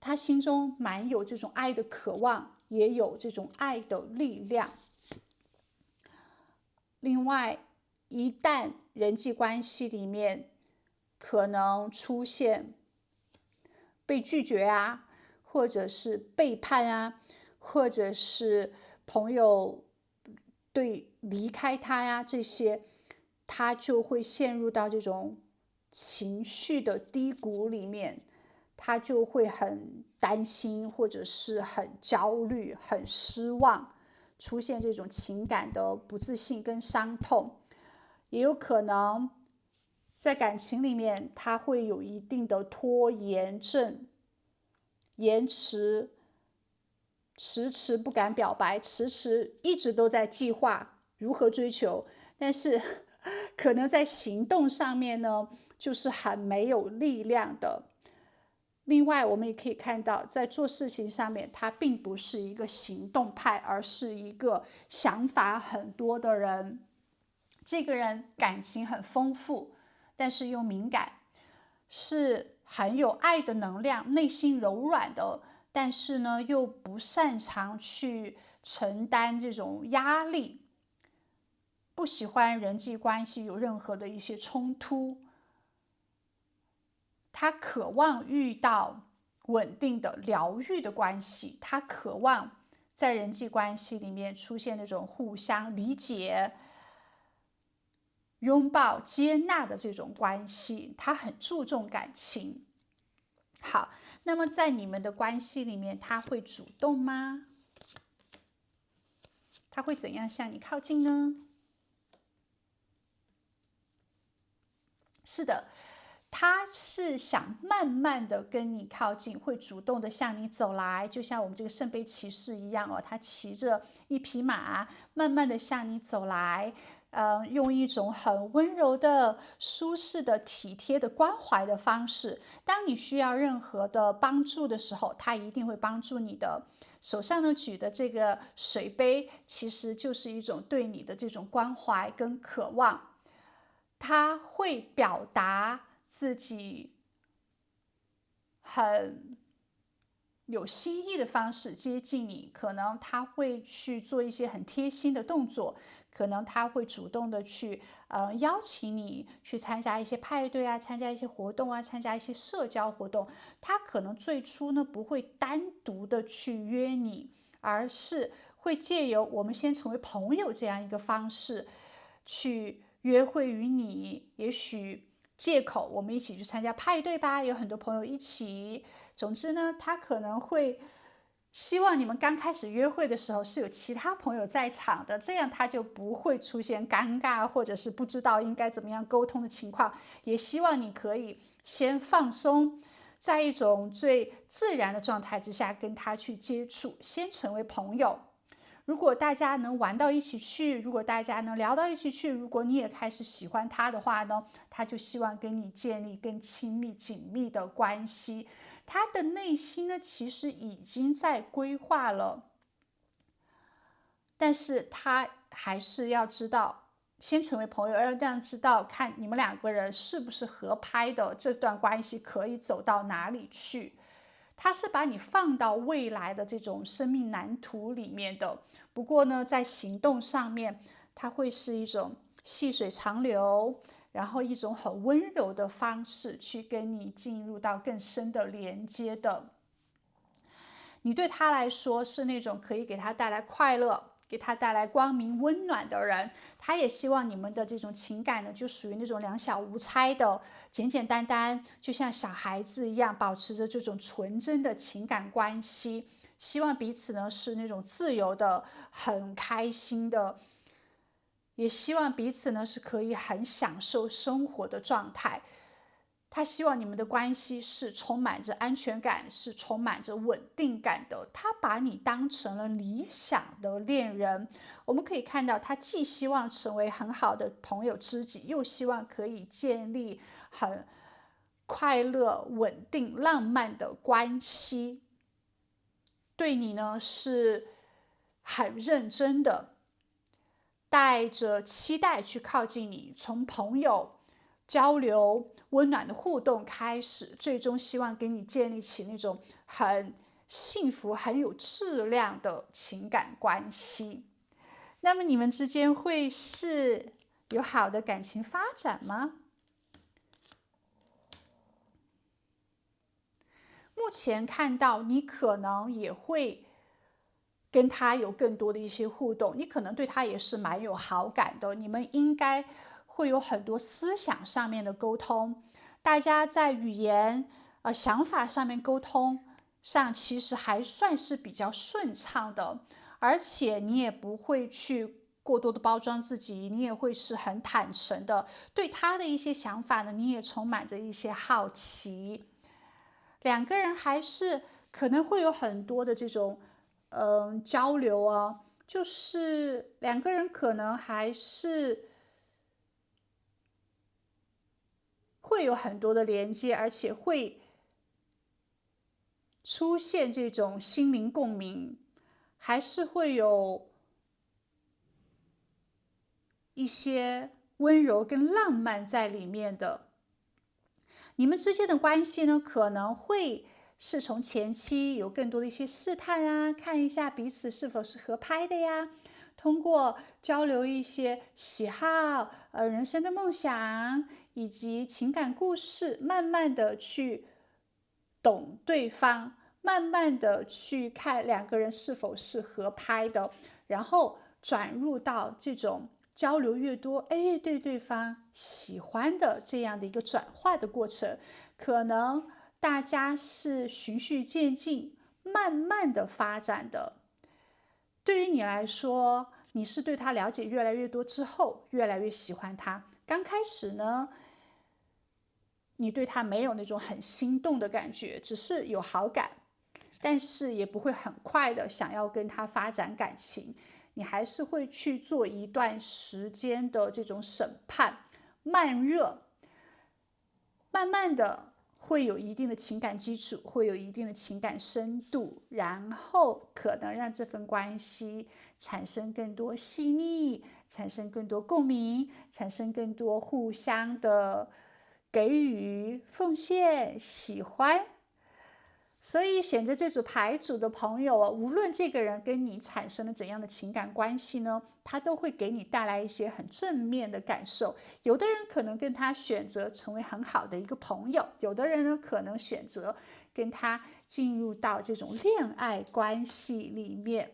他心中满有这种爱的渴望，也有这种爱的力量。另外，一旦人际关系里面可能出现被拒绝啊，或者是背叛啊，或者是朋友离开他呀，这些，他就会陷入到这种情绪的低谷里面。他就会很担心，或者是很焦虑、很失望，出现这种情感的不自信跟伤痛。也有可能在感情里面，他会有一定的拖延症，延迟、迟迟不敢表白，迟迟一直都在计划如何追求，但是可能在行动上面呢，就是很没有力量的。另外，我们也可以看到，在做事情上面，他并不是一个行动派，而是一个想法很多的人。这个人感情很丰富，但是又敏感，是很有爱的能量，内心柔软的，但是呢，又不擅长去承担这种压力，不喜欢人际关系有任何的一些冲突。他渴望遇到稳定的疗愈的关系，他渴望在人际关系里面出现那种互相理解、拥抱、接纳的这种关系，他很注重感情。好，那么在你们的关系里面，他会主动吗？他会怎样向你靠近呢？是的，他是想慢慢的跟你靠近，会主动的向你走来，就像我们这个圣杯骑士一样哦，他骑着一匹马，慢慢的向你走来，用一种很温柔的、舒适的、体贴的关怀的方式。当你需要任何的帮助的时候，他一定会帮助你的。手上呢举的这个水杯，其实就是一种对你的这种关怀跟渴望。他会表达自己很有新意的方式接近你，可能他会去做一些很贴心的动作，可能他会主动的去邀请你去参加一些派对啊，参加一些活动啊，参加一些社交活动。他可能最初呢不会单独的去约你，而是会借由我们先成为朋友这样一个方式去约会于你，也许借口我们一起去参加派对吧，有很多朋友一起。总之呢，他可能会希望你们刚开始约会的时候是有其他朋友在场的，这样他就不会出现尴尬或者是不知道应该怎么样沟通的情况。也希望你可以先放松，在一种最自然的状态之下跟他去接触，先成为朋友。如果大家能玩到一起去，如果大家能聊到一起去，如果你也开始喜欢他的话呢，他就希望跟你建立更亲密紧密的关系。他的内心呢，其实已经在规划了，但是他还是要知道，先成为朋友，要让知道看你们两个人是不是合拍的，这段关系可以走到哪里去。他是把你放到未来的这种生命蓝图里面的，不过呢，在行动上面，它会是一种细水长流，然后一种很温柔的方式去跟你进入到更深的连接的。你对他来说是那种可以给他带来快乐，给他带来光明温暖的人。他也希望你们的这种情感呢，就属于那种两小无猜的，简简单单，就像小孩子一样，保持着这种纯真的情感关系。希望彼此呢是那种自由的，很开心的，也希望彼此呢是可以很享受生活的状态。他希望你们的关系是充满着安全感，是充满着稳定感的。他把你当成了理想的恋人。我们可以看到，他既希望成为很好的朋友知己，又希望可以建立很快乐、稳定、浪漫的关系。对你呢是很认真的，带着期待去靠近你，从朋友交流、温暖的互动开始，最终希望给你建立起那种很幸福、很有质量的情感关系。那么你们之间会是有好的感情发展吗？目前看到你可能也会跟他有更多的一些互动，你可能对他也是蛮有好感的，你们应该会有很多思想上面的沟通，大家在语言、想法上面沟通上其实还算是比较顺畅的，而且你也不会去过多的包装自己，你也会是很坦诚的，对他的一些想法呢，你也充满着一些好奇。两个人还是可能会有很多的这种交流啊，就是两个人可能还是会有很多的连接，而且会出现这种心灵共鸣，还是会有一些温柔跟浪漫在里面的。你们之间的关系呢，可能会是从前期有更多的一些试探啊，看一下彼此是否是合拍的呀。通过交流一些喜好、人生的梦想以及情感故事，慢慢的去懂对方，慢慢的去看两个人是否是合拍的，然后转入到这种交流越多，哎，越对对方喜欢的这样的一个转化的过程，可能大家是循序渐进，慢慢的发展的。对于你来说，你是对他了解越来越多之后，越来越喜欢他。刚开始呢，你对他没有那种很心动的感觉，只是有好感，但是也不会很快的想要跟他发展感情，你还是会去做一段时间的这种审判，慢热，慢慢的会有一定的情感基础，会有一定的情感深度，然后可能让这份关系产生更多细腻，产生更多共鸣，产生更多互相的给予、奉献、喜欢。所以选择这组牌组的朋友，无论这个人跟你产生了怎样的情感关系呢，他都会给你带来一些很正面的感受。有的人可能跟他选择成为很好的一个朋友，有的人呢可能选择跟他进入到这种恋爱关系里面。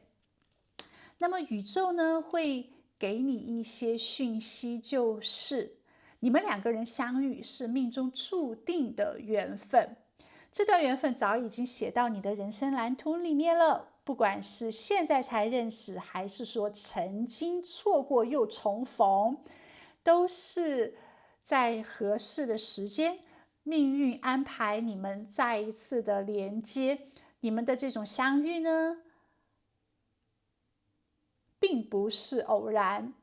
那么宇宙呢会给你一些讯息，就是你们两个人相遇是命中注定的缘分。这段缘分早已经写到你的人生蓝图里面了，不管是现在才认识，还是说曾经错过又重逢，都是在合适的时间，命运安排你们再一次的连接。你们的这种相遇呢，并不是偶然，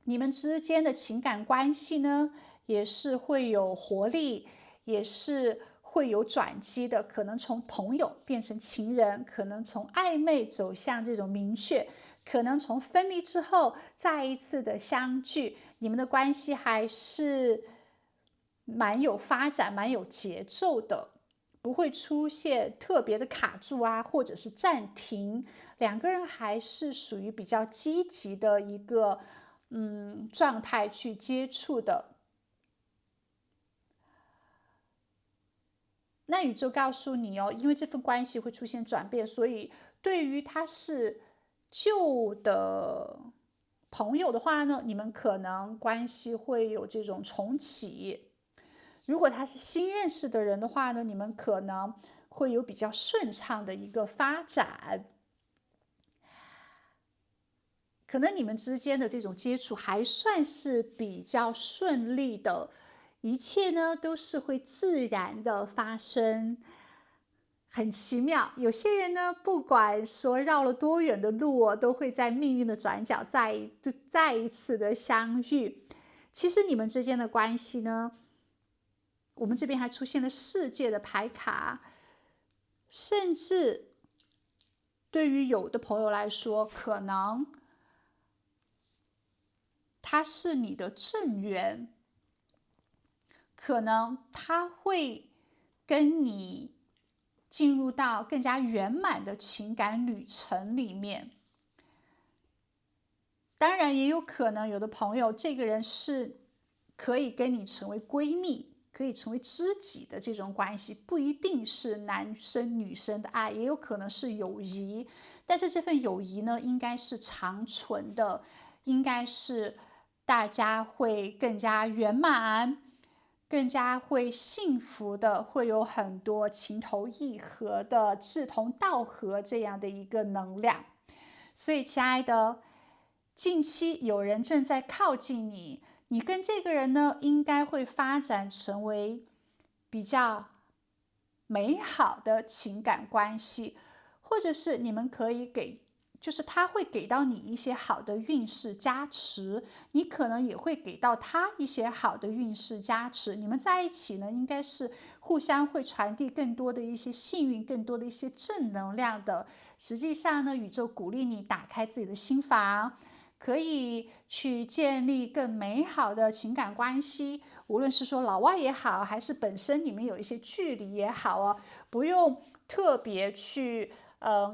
你们之间的情感关系呢，也是会有活力，也是会有转机的，可能从朋友变成情人，可能从暧昧走向这种明确，可能从分离之后再一次的相聚，你们的关系还是蛮有发展、蛮有节奏的，不会出现特别的卡住啊，或者是暂停，两个人还是属于比较积极的一个状态去接触的。那宇宙告诉你哦，因为这份关系会出现转变，所以对于他是旧的朋友的话呢，你们可能关系会有这种重启；如果他是新认识的人的话呢，你们可能会有比较顺畅的一个发展。可能你们之间的这种接触还算是比较顺利的，一切呢都是会自然的发生，很奇妙。有些人呢，不管说绕了多远的路哦，都会在命运的转角再一次的相遇。其实你们之间的关系呢，我们这边还出现了世界的牌卡，甚至对于有的朋友来说，可能他是你的正缘，可能他会跟你进入到更加圆满的情感旅程里面。当然，也有可能有的朋友，这个人是可以跟你成为闺蜜，可以成为知己的这种关系，不一定是男生女生的爱，也有可能是友谊。但是这份友谊呢，应该是长存的，应该是大家会更加圆满，更加会幸福的，会有很多情投意合的、志同道合这样的一个能量。所以，亲爱的，近期有人正在靠近你，你跟这个人呢，应该会发展成为比较美好的情感关系，或者是你们可以就是他会给到你一些好的运势加持，你可能也会给到他一些好的运势加持。你们在一起呢，应该是互相会传递更多的一些幸运，更多的一些正能量的。实际上呢，宇宙鼓励你打开自己的心房，可以去建立更美好的情感关系，无论是说老外也好，还是本身你们有一些距离也好哦，不用特别去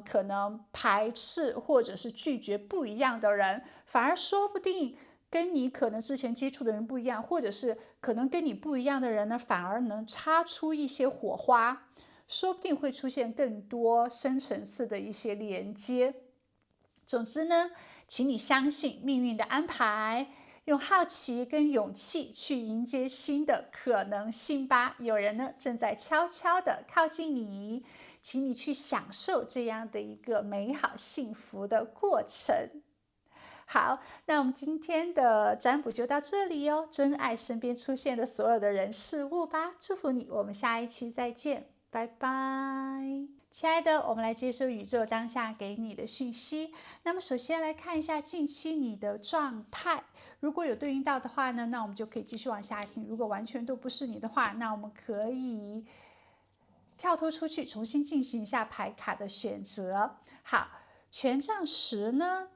可能排斥或者是拒绝不一样的人，反而说不定跟你可能之前接触的人不一样，或者是可能跟你不一样的人呢，反而能擦出一些火花，说不定会出现更多深层次的一些连接。总之呢，请你相信命运的安排，用好奇跟勇气去迎接新的可能性吧。有人呢正在悄悄地靠近你，请你去享受这样的一个美好幸福的过程。好，那我们今天的占卜就到这里哦。珍爱身边出现的所有的人事物吧，祝福你，我们下一期再见，拜拜。亲爱的，我们来接收宇宙当下给你的讯息。那么首先来看一下近期你的状态，如果有对应到的话呢，那我们就可以继续往下听；如果完全都不是你的话，那我们可以跳脱出去，重新进行一下牌卡的选择。好，权杖10呢，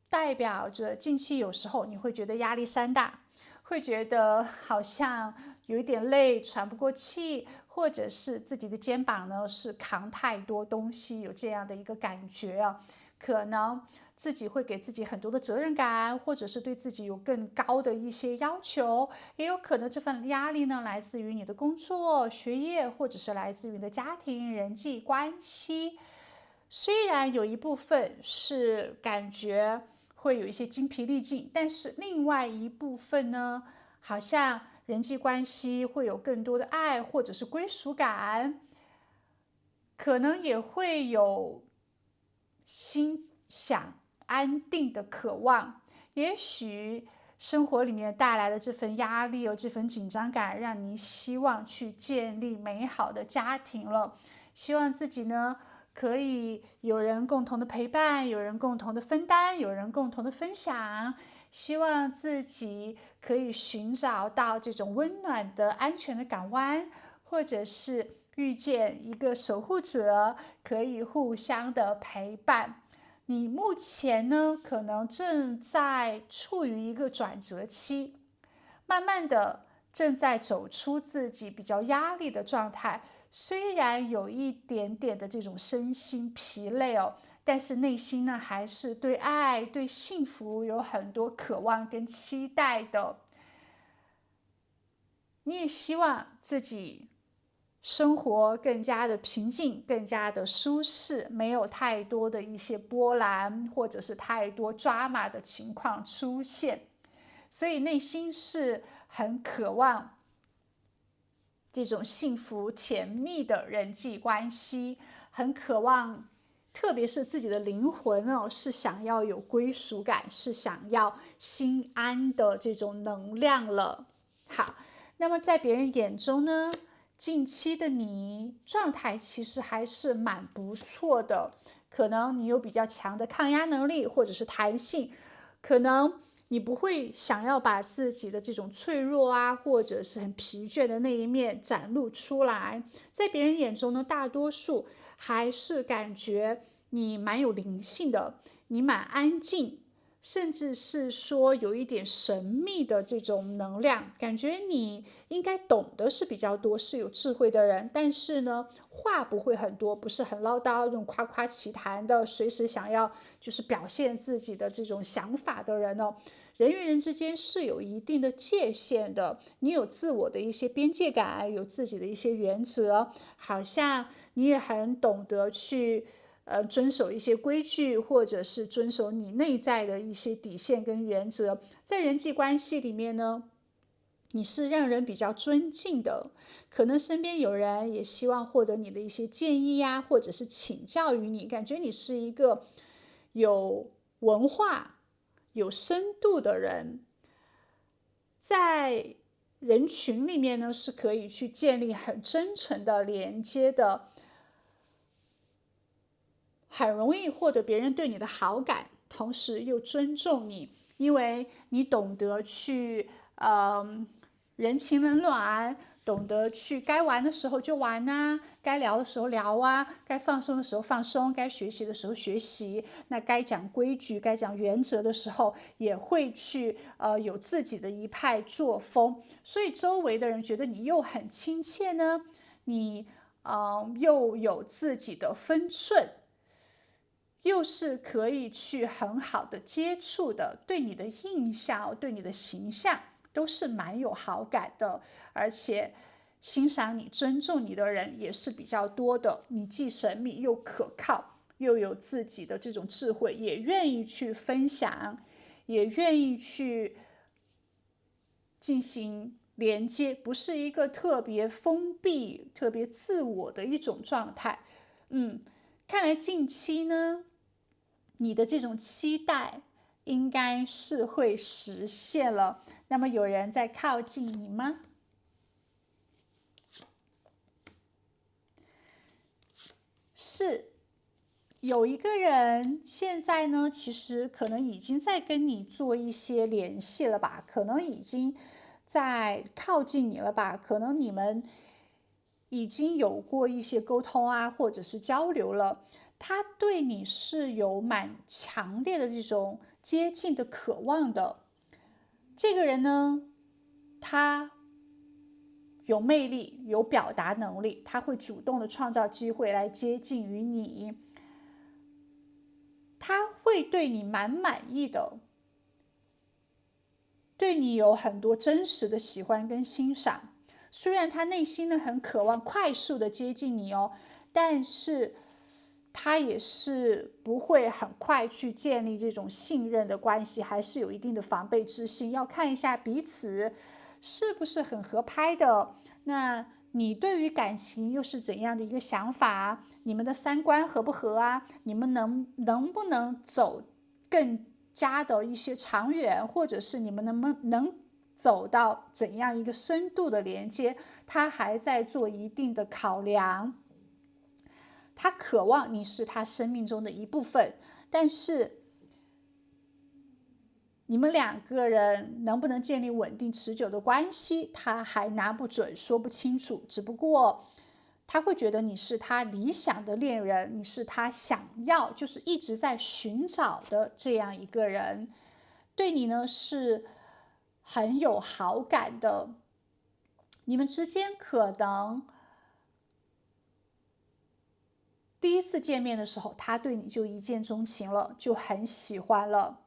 代表着近期有时候你会觉得压力山大，会觉得好像有一点累，喘不过气，或者是自己的肩膀呢是扛太多东西，有这样的一个感觉啊。可能自己会给自己很多的责任感，或者是对自己有更高的一些要求，也有可能这份压力呢来自于你的工作、学业，或者是来自于你的家庭、人际关系。虽然有一部分是感觉会有一些精疲力尽，但是另外一部分呢，好像人际关系会有更多的爱或者是归属感，可能也会有心想安定的渴望。也许生活里面带来的这份压力这份紧张感，让你希望去建立美好的家庭了，希望自己呢可以有人共同的陪伴，有人共同的分担，有人共同的分享，希望自己可以寻找到这种温暖的安全的港湾，或者是遇见一个守护者，可以互相的陪伴。你目前呢可能正在处于一个转折期，慢慢的正在走出自己比较压力的状态，虽然有一点点的这种身心疲累但是内心呢还是对爱、对幸福有很多渴望跟期待的。你也希望自己生活更加的平静，更加的舒适，没有太多的一些波澜，或者是太多抓马的情况出现，所以内心是很渴望这种幸福甜蜜的人际关系，很渴望，特别是自己的灵魂是想要有归属感，是想要心安的这种能量了。好，那么在别人眼中呢，近期的你状态其实还是蛮不错的，可能你有比较强的抗压能力或者是弹性，可能你不会想要把自己的这种脆弱或者是很疲倦的那一面展露出来，在别人眼中呢，大多数还是感觉你蛮有灵性的，你蛮安静，甚至是说有一点神秘的这种能量，感觉你应该懂得是比较多，是有智慧的人，但是呢，话不会很多，不是很唠叨，这种夸夸其谈的，随时想要就是表现自己的这种想法的人人与人之间是有一定的界限的，你有自我的一些边界感，有自己的一些原则，好像你也很懂得去遵守一些规矩，或者是遵守你内在的一些底线跟原则。在人际关系里面呢，你是让人比较尊敬的，可能身边有人也希望获得你的一些建议或者是请教于你，感觉你是一个有文化、有深度的人，在人群里面呢是可以去建立很真诚的连接的，很容易获得别人对你的好感，同时又尊重你，因为你懂得去人情冷暖，懂得去该玩的时候就玩该聊的时候聊该放松的时候放松，该学习的时候学习，那该讲规矩、该讲原则的时候，也会去有自己的一派作风，所以周围的人觉得你又很亲切呢，你又有自己的分寸，又是可以去很好的接触的，对你的印象、对你的形象都是蛮有好感的，而且欣赏你、尊重你的人也是比较多的。你既神秘又可靠，又有自己的这种智慧，也愿意去分享，也愿意去进行连接，不是一个特别封闭、特别自我的一种状态。看来近期呢，你的这种期待应该是会实现了。那么有人在靠近你吗？是，有一个人现在呢，其实可能已经在跟你做一些联系了吧，可能已经在靠近你了吧，可能你们已经有过一些沟通啊，或者是交流了。他对你是有蛮强烈的这种接近的渴望的。这个人呢，他有魅力，有表达能力，他会主动的创造机会来接近于你，他会对你蛮满意的，对你有很多真实的喜欢跟欣赏。虽然他内心呢很渴望快速的接近你哦，但是他也是不会很快去建立这种信任的关系，还是有一定的防备之心，要看一下彼此是不是很合拍的。那你对于感情又是怎样的一个想法啊？你们的三观合不合啊？你们能不能走更加的一些长远，或者是你们能走到怎样一个深度的连接？他还在做一定的考量。他渴望你是他生命中的一部分，但是你们两个人能不能建立稳定持久的关系，他还拿不准，说不清楚。只不过他会觉得你是他理想的恋人，你是他想要，就是一直在寻找的这样一个人，对你呢是很有好感的。你们之间可能第一次见面的时候，他对你就一见钟情了，就很喜欢了。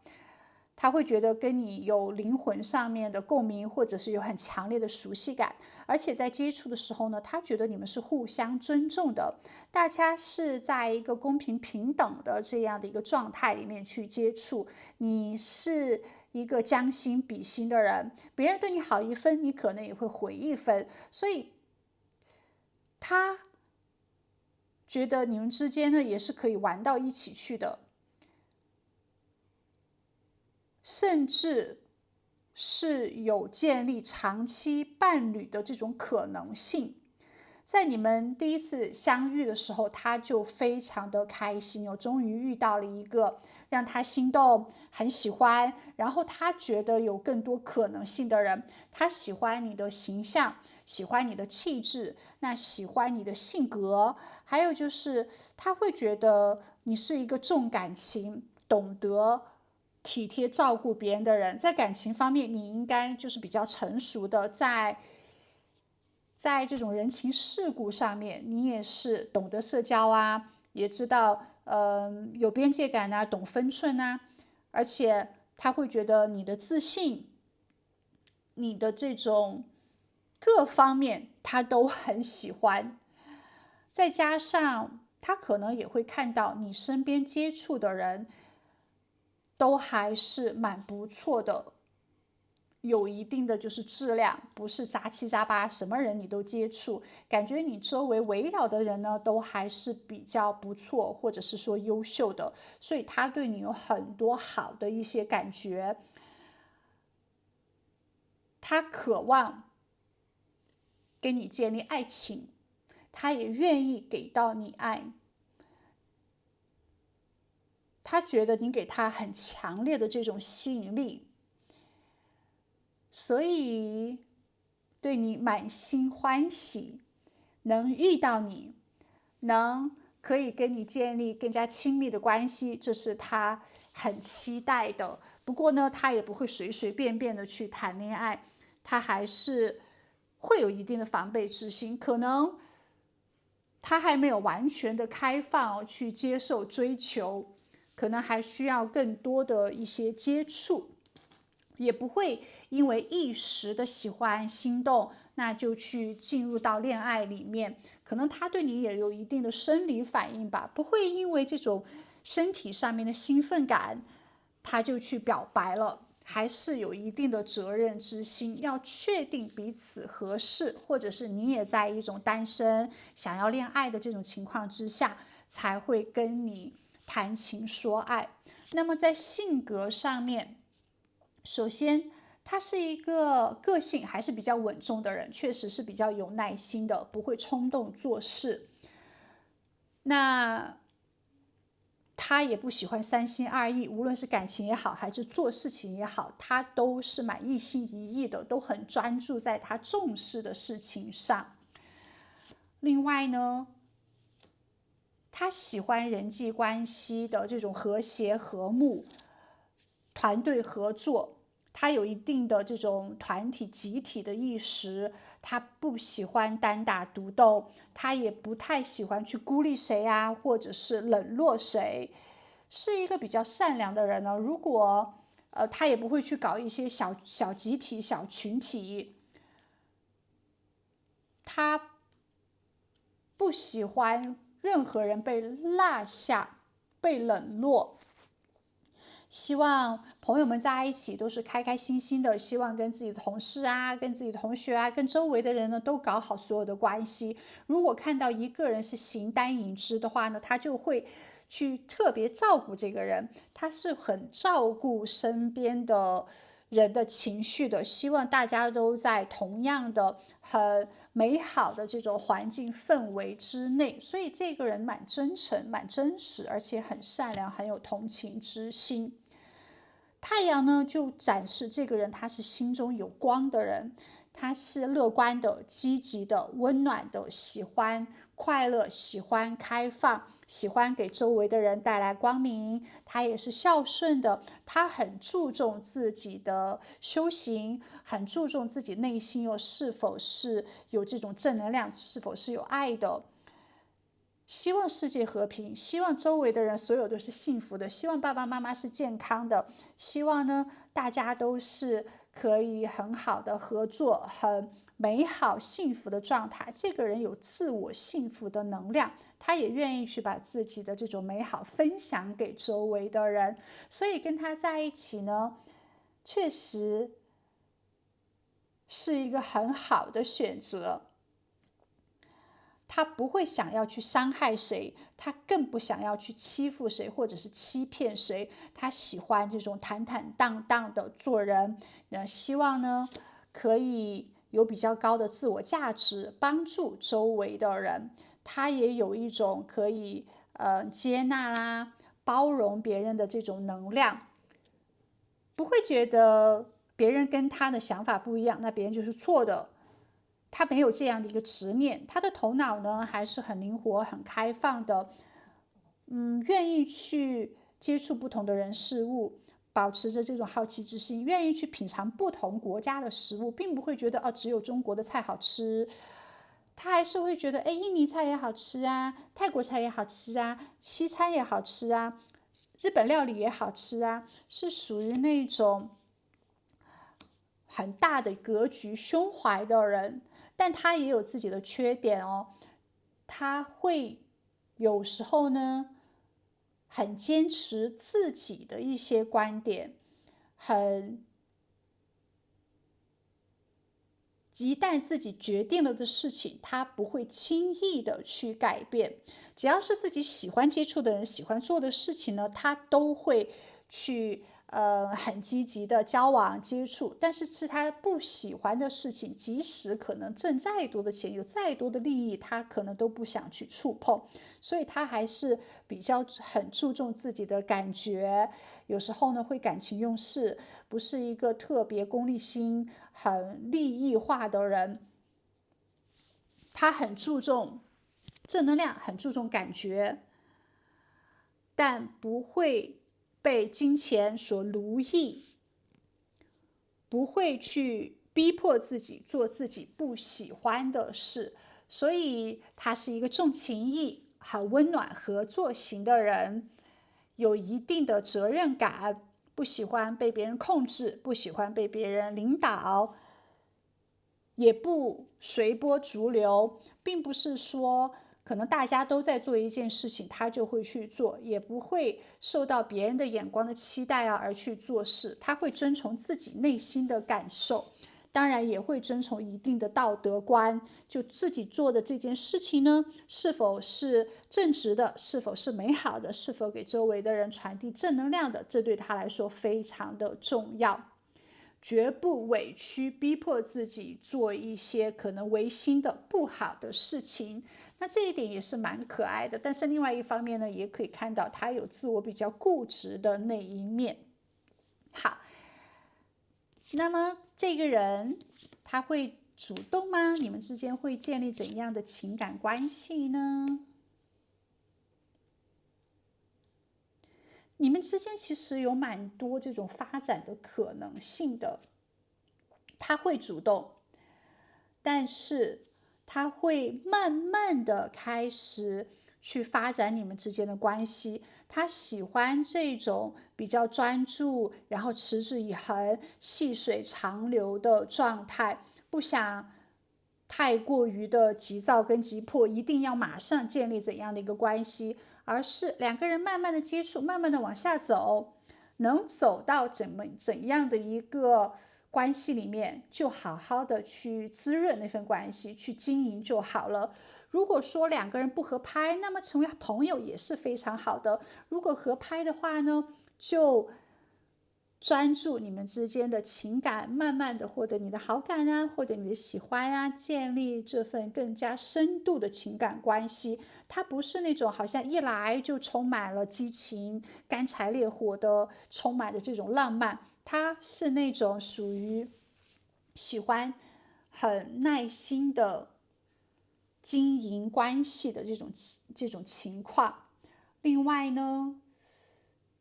他会觉得跟你有灵魂上面的共鸣，或者是有很强烈的熟悉感，而且在接触的时候呢，他觉得你们是互相尊重的，大家是在一个公平平等的这样的一个状态里面去接触。你是一个将心比心的人，别人对你好一分，你可能也会回一分，所以他觉得你们之间呢也是可以玩到一起去的，甚至是有建立长期伴侣的这种可能性。在你们第一次相遇的时候，他就非常的开心哦，终于遇到了一个让他心动、很喜欢，然后他觉得有更多可能性的人。他喜欢你的形象，喜欢你的气质，那喜欢你的性格，还有就是他会觉得你是一个重感情、懂得体贴照顾别人的人。在感情方面，你应该就是比较成熟的，在这种人情世故上面，你也是懂得社交啊，也知道有边界感啊，懂分寸啊，而且他会觉得你的自信，你的这种各方面他都很喜欢。再加上他可能也会看到你身边接触的人都还是蛮不错的，有一定的就是质量，不是杂七杂八，什么人你都接触，感觉你周围围绕的人呢都还是比较不错，或者是说优秀的，所以他对你有很多好的一些感觉，他渴望跟你建立爱情，他也愿意给到你爱，他觉得你给他很强烈的这种吸引力，所以对你满心欢喜，能遇到你，能可以跟你建立更加亲密的关系，这是他很期待的。不过呢，他也不会随随便便的去谈恋爱，他还是会有一定的防备之心，可能他还没有完全的开放去接受追求，可能还需要更多的一些接触，也不会因为一时的喜欢心动，那就去进入到恋爱里面。可能他对你也有一定的生理反应吧，不会因为这种身体上面的兴奋感，他就去表白了。还是有一定的责任之心，要确定彼此合适，或者是你也在一种单身想要恋爱的这种情况之下，才会跟你谈情说爱。那么在性格上面，首先他是一个个性还是比较稳重的人，确实是比较有耐心的，不会冲动做事。那他也不喜欢三心二意，无论是感情也好，还是做事情也好，他都是蛮一心一意的，都很专注在他重视的事情上。另外呢，他喜欢人际关系的这种和谐和睦、团队合作，他有一定的这种团体集体的意识，他不喜欢单打独斗，他也不太喜欢去孤立谁啊，或者是冷落谁，是一个比较善良的人呢。如果他也不会去搞一些小集体、小群体，他不喜欢任何人被落下、被冷落。希望朋友们在一起都是开开心心的，希望跟自己的同事啊、跟自己的同学啊、跟周围的人呢都搞好所有的关系。如果看到一个人是形单影只的话呢，他就会去特别照顾这个人，他是很照顾身边的人的情绪的，希望大家都在同样的很美好的这种环境氛围之内。所以这个人蛮真诚、蛮真实，而且很善良，很有同情之心。太阳呢，就展示这个人他是心中有光的人，他是乐观的、积极的、温暖的，喜欢快乐，喜欢开放，喜欢给周围的人带来光明。他也是孝顺的，他很注重自己的修行，很注重自己内心是否是有这种正能量，是否是有爱的。希望世界和平，希望周围的人所有都是幸福的，希望爸爸妈妈是健康的，希望呢大家都是可以很好的合作，很美好幸福的状态。这个人有自我幸福的能量，他也愿意去把自己的这种美好分享给周围的人，所以跟他在一起呢，确实是一个很好的选择。他不会想要去伤害谁，他更不想要去欺负谁或者是欺骗谁，他喜欢这种坦坦荡荡的做人。希望呢可以有比较高的自我价值，帮助周围的人。他也有一种可以接纳啦、包容别人的这种能量，不会觉得别人跟他的想法不一样，那别人就是错的。他没有这样的一个执念，他的头脑呢还是很灵活、很开放的，愿意去接触不同的人事物，保持着这种好奇之心，愿意去品尝不同国家的食物，并不会觉得只有中国的菜好吃，他还是会觉得印尼菜也好吃啊，泰国菜也好吃啊，西餐也好吃啊，日本料理也好吃啊，是属于那种很大的格局、胸怀的人。但他也有自己的缺点哦，他会有时候呢很坚持自己的一些观点，一旦自己决定了的事情，他不会轻易的去改变。只要是自己喜欢接触的人、喜欢做的事情呢，他都会去很积极的交往接触。但是是他不喜欢的事情，即使可能挣再多的钱、有再多的利益，他可能都不想去触碰。所以他还是比较很注重自己的感觉，有时候呢会感情用事，不是一个特别功利心很利益化的人。他很注重正能量，很注重感觉，但不会被金钱所奴役，不会去逼迫自己做自己不喜欢的事。所以他是一个重情义、很温暖、合作型的人，有一定的责任感，不喜欢被别人控制，不喜欢被别人领导，也不随波逐流，并不是说可能大家都在做一件事情，他就会去做，也不会受到别人的眼光的期待而去做事，他会遵从自己内心的感受，当然也会遵从一定的道德观，就自己做的这件事情呢，是否是正直的，是否是美好的，是否给周围的人传递正能量的，这对他来说非常的重要。绝不委屈逼迫自己做一些可能违心的不好的事情，那这一点也是蛮可爱的。但是另外一方面呢，也可以看到他有自我比较固执的那一面。好，那么这个人他会主动吗？你们之间会建立怎样的情感关系呢？你们之间其实有蛮多这种发展的可能性的。他会主动，但是他会慢慢的开始去发展你们之间的关系。他喜欢这种比较专注，然后持之以恒、细水长流的状态，不想太过于的急躁跟急迫，一定要马上建立怎样的一个关系，而是两个人慢慢的接触，慢慢的往下走，能走到怎样的一个关系里面，就好好的去滋润那份关系，去经营就好了。如果说两个人不合拍，那么成为朋友也是非常好的。如果合拍的话呢，就专注你们之间的情感，慢慢的获得你的好感啊，或者你的喜欢啊，建立这份更加深度的情感关系。它不是那种好像一来就充满了激情、干柴烈火的，充满着这种浪漫。它是那种属于喜欢很耐心的经营关系的这种情况。另外呢，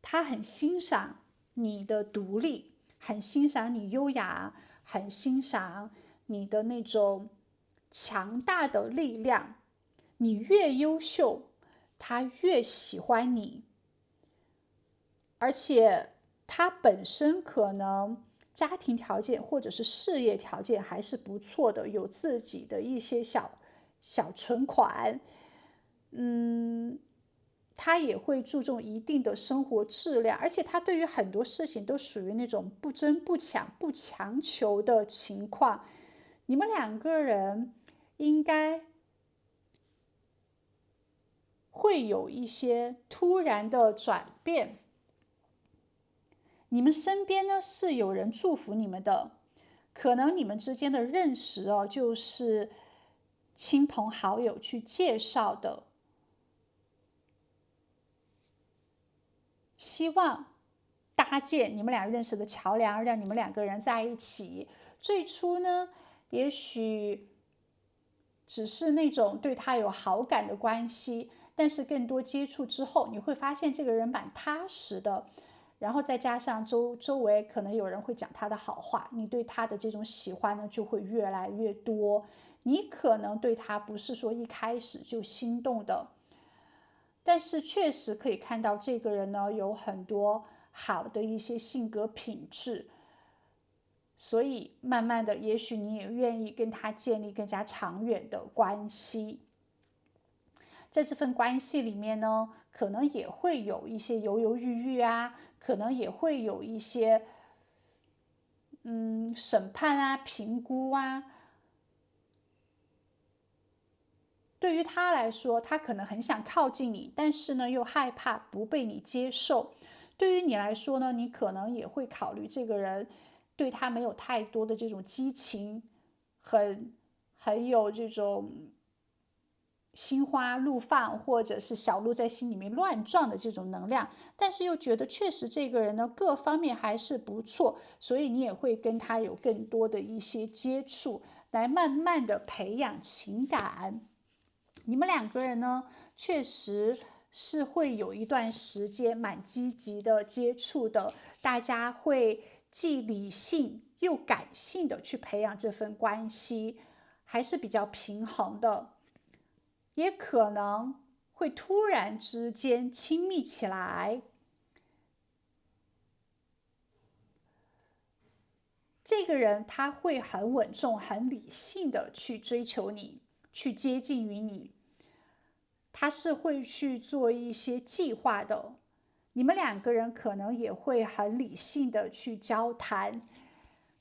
他很欣赏你的独立，很欣赏你优雅，很欣赏你的那种强大的力量。你越优秀，他越喜欢你，而且他本身可能家庭条件或者是事业条件还是不错的，有自己的一些小存款，他也会注重一定的生活质量，而且他对于很多事情都属于那种不争不抢、不强求的情况。你们两个人应该会有一些突然的转变。你们身边呢是有人祝福你们的，可能你们之间的认识就是亲朋好友去介绍的，希望搭建你们俩认识的桥梁，让你们两个人在一起。最初呢，也许只是那种对他有好感的关系，但是更多接触之后，你会发现这个人蛮踏实的。然后再加上周围可能有人会讲他的好话，你对他的这种喜欢呢就会越来越多。你可能对他不是说一开始就心动的，但是确实可以看到这个人呢有很多好的一些性格品质，所以慢慢的，也许你也愿意跟他建立更加长远的关系。在这份关系里面呢，可能也会有一些犹犹豫豫啊，可能也会有一些审判啊、评估啊。对于他来说，他可能很想靠近你，但是呢又害怕不被你接受。对于你来说呢，你可能也会考虑这个人对他没有太多的这种激情，很有这种心花怒放，或者是小鹿在心里面乱撞的这种能量，但是又觉得确实这个人呢各方面还是不错，所以你也会跟他有更多的一些接触，来慢慢的培养情感。你们两个人呢，确实是会有一段时间蛮积极的接触的，大家会既理性又感性的去培养这份关系，还是比较平衡的。也可能会突然之间亲密起来。这个人他会很稳重、很理性的去追求你，去接近于你，他是会去做一些计划的。你们两个人可能也会很理性的去交谈，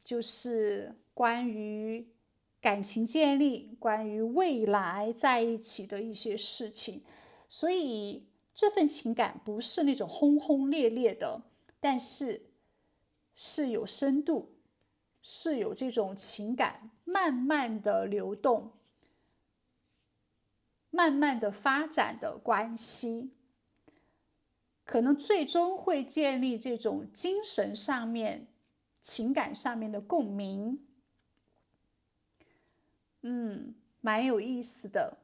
就是关于感情建立、关于未来在一起的一些事情。所以这份情感不是那种轰轰烈烈的，但是是有深度，是有这种情感慢慢的流动、慢慢的发展的关系。可能最终会建立这种精神上面、情感上面的共鸣。蛮有意思的。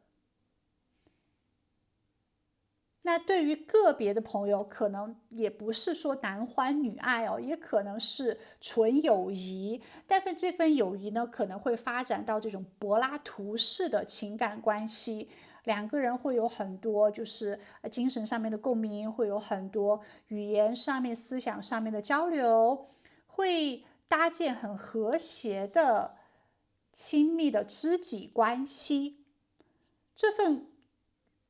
那对于个别的朋友，可能也不是说男欢女爱哦，也可能是纯友谊。但是这份友谊呢，可能会发展到这种柏拉图式的情感关系，两个人会有很多就是精神上面的共鸣，会有很多语言上面、思想上面的交流，会搭建很和谐的亲密的知己关系。这份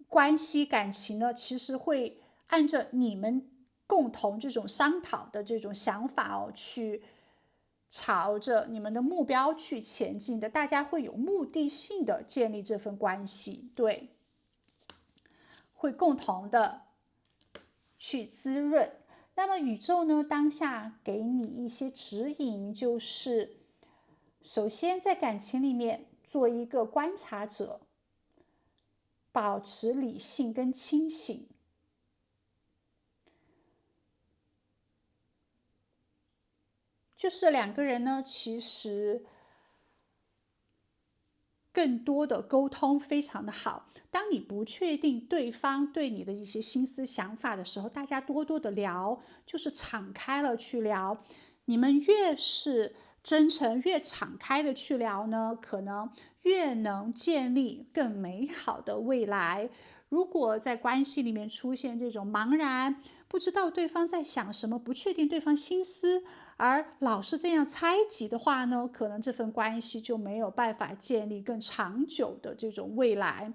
关系感情呢，其实会按照你们共同这种商讨的这种想法哦，去朝着你们的目标去前进的。大家会有目的性的建立这份关系，对，会共同的去滋润。那么宇宙呢，当下给你一些指引，就是首先在感情里面做一个观察者，保持理性跟清醒。就是两个人呢，其实更多的沟通非常的好。当你不确定对方对你的一些心思想法的时候，大家多多的聊，就是敞开了去聊。你们越是真诚，越敞开的去聊呢，可能越能建立更美好的未来。如果在关系里面出现这种茫然，不知道对方在想什么，不确定对方心思，而老是这样猜忌的话呢，可能这份关系就没有办法建立更长久的这种未来。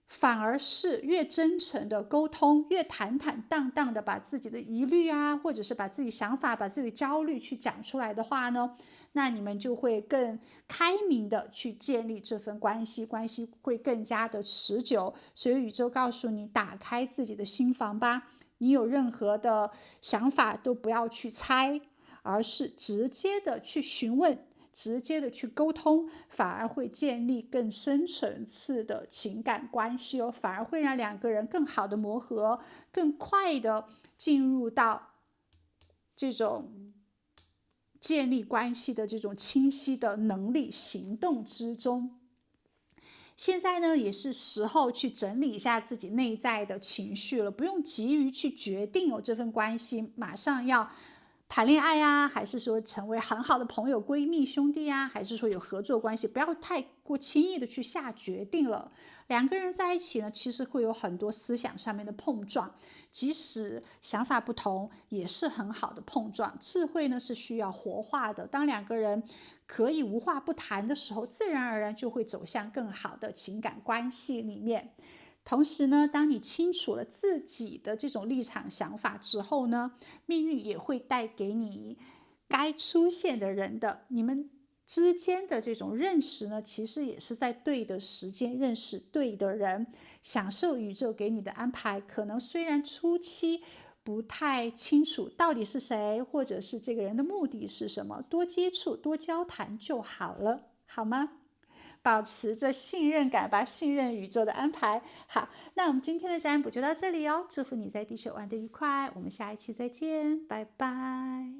反而是越真诚的沟通，越坦坦荡荡的把自己的疑虑啊，或者是把自己想法、把自己的焦虑去讲出来的话呢，那你们就会更开明的去建立这份关系，关系会更加的持久。所以宇宙告诉你，打开自己的心房吧，你有任何的想法都不要去猜，而是直接的去询问，直接的去沟通，反而会建立更深层次的情感关系哦，反而会让两个人更好的磨合，更快的进入到这种建立关系的这种清晰的能力行动之中。现在呢，也是时候去整理一下自己内在的情绪了，不用急于去决定这份关系马上要谈恋爱呀，还是说成为很好的朋友、闺蜜、兄弟呀，还是说有合作关系，不要太过轻易的去下决定了。两个人在一起呢，其实会有很多思想上面的碰撞，即使想法不同，也是很好的碰撞。智慧呢是需要活化的，当两个人可以无话不谈的时候，自然而然就会走向更好的情感关系里面。同时呢，当你清楚了自己的这种立场想法之后呢，命运也会带给你该出现的人的。你们之间的这种认识呢，其实也是在对的时间认识对的人，享受宇宙给你的安排。可能虽然初期不太清楚到底是谁，或者是这个人的目的是什么，多接触多交谈就好了，好吗？保持着信任感吧，信任宇宙的安排。好，那我们今天的占卜就到这里哦，祝福你在地球玩得愉快，我们下一期再见，拜拜。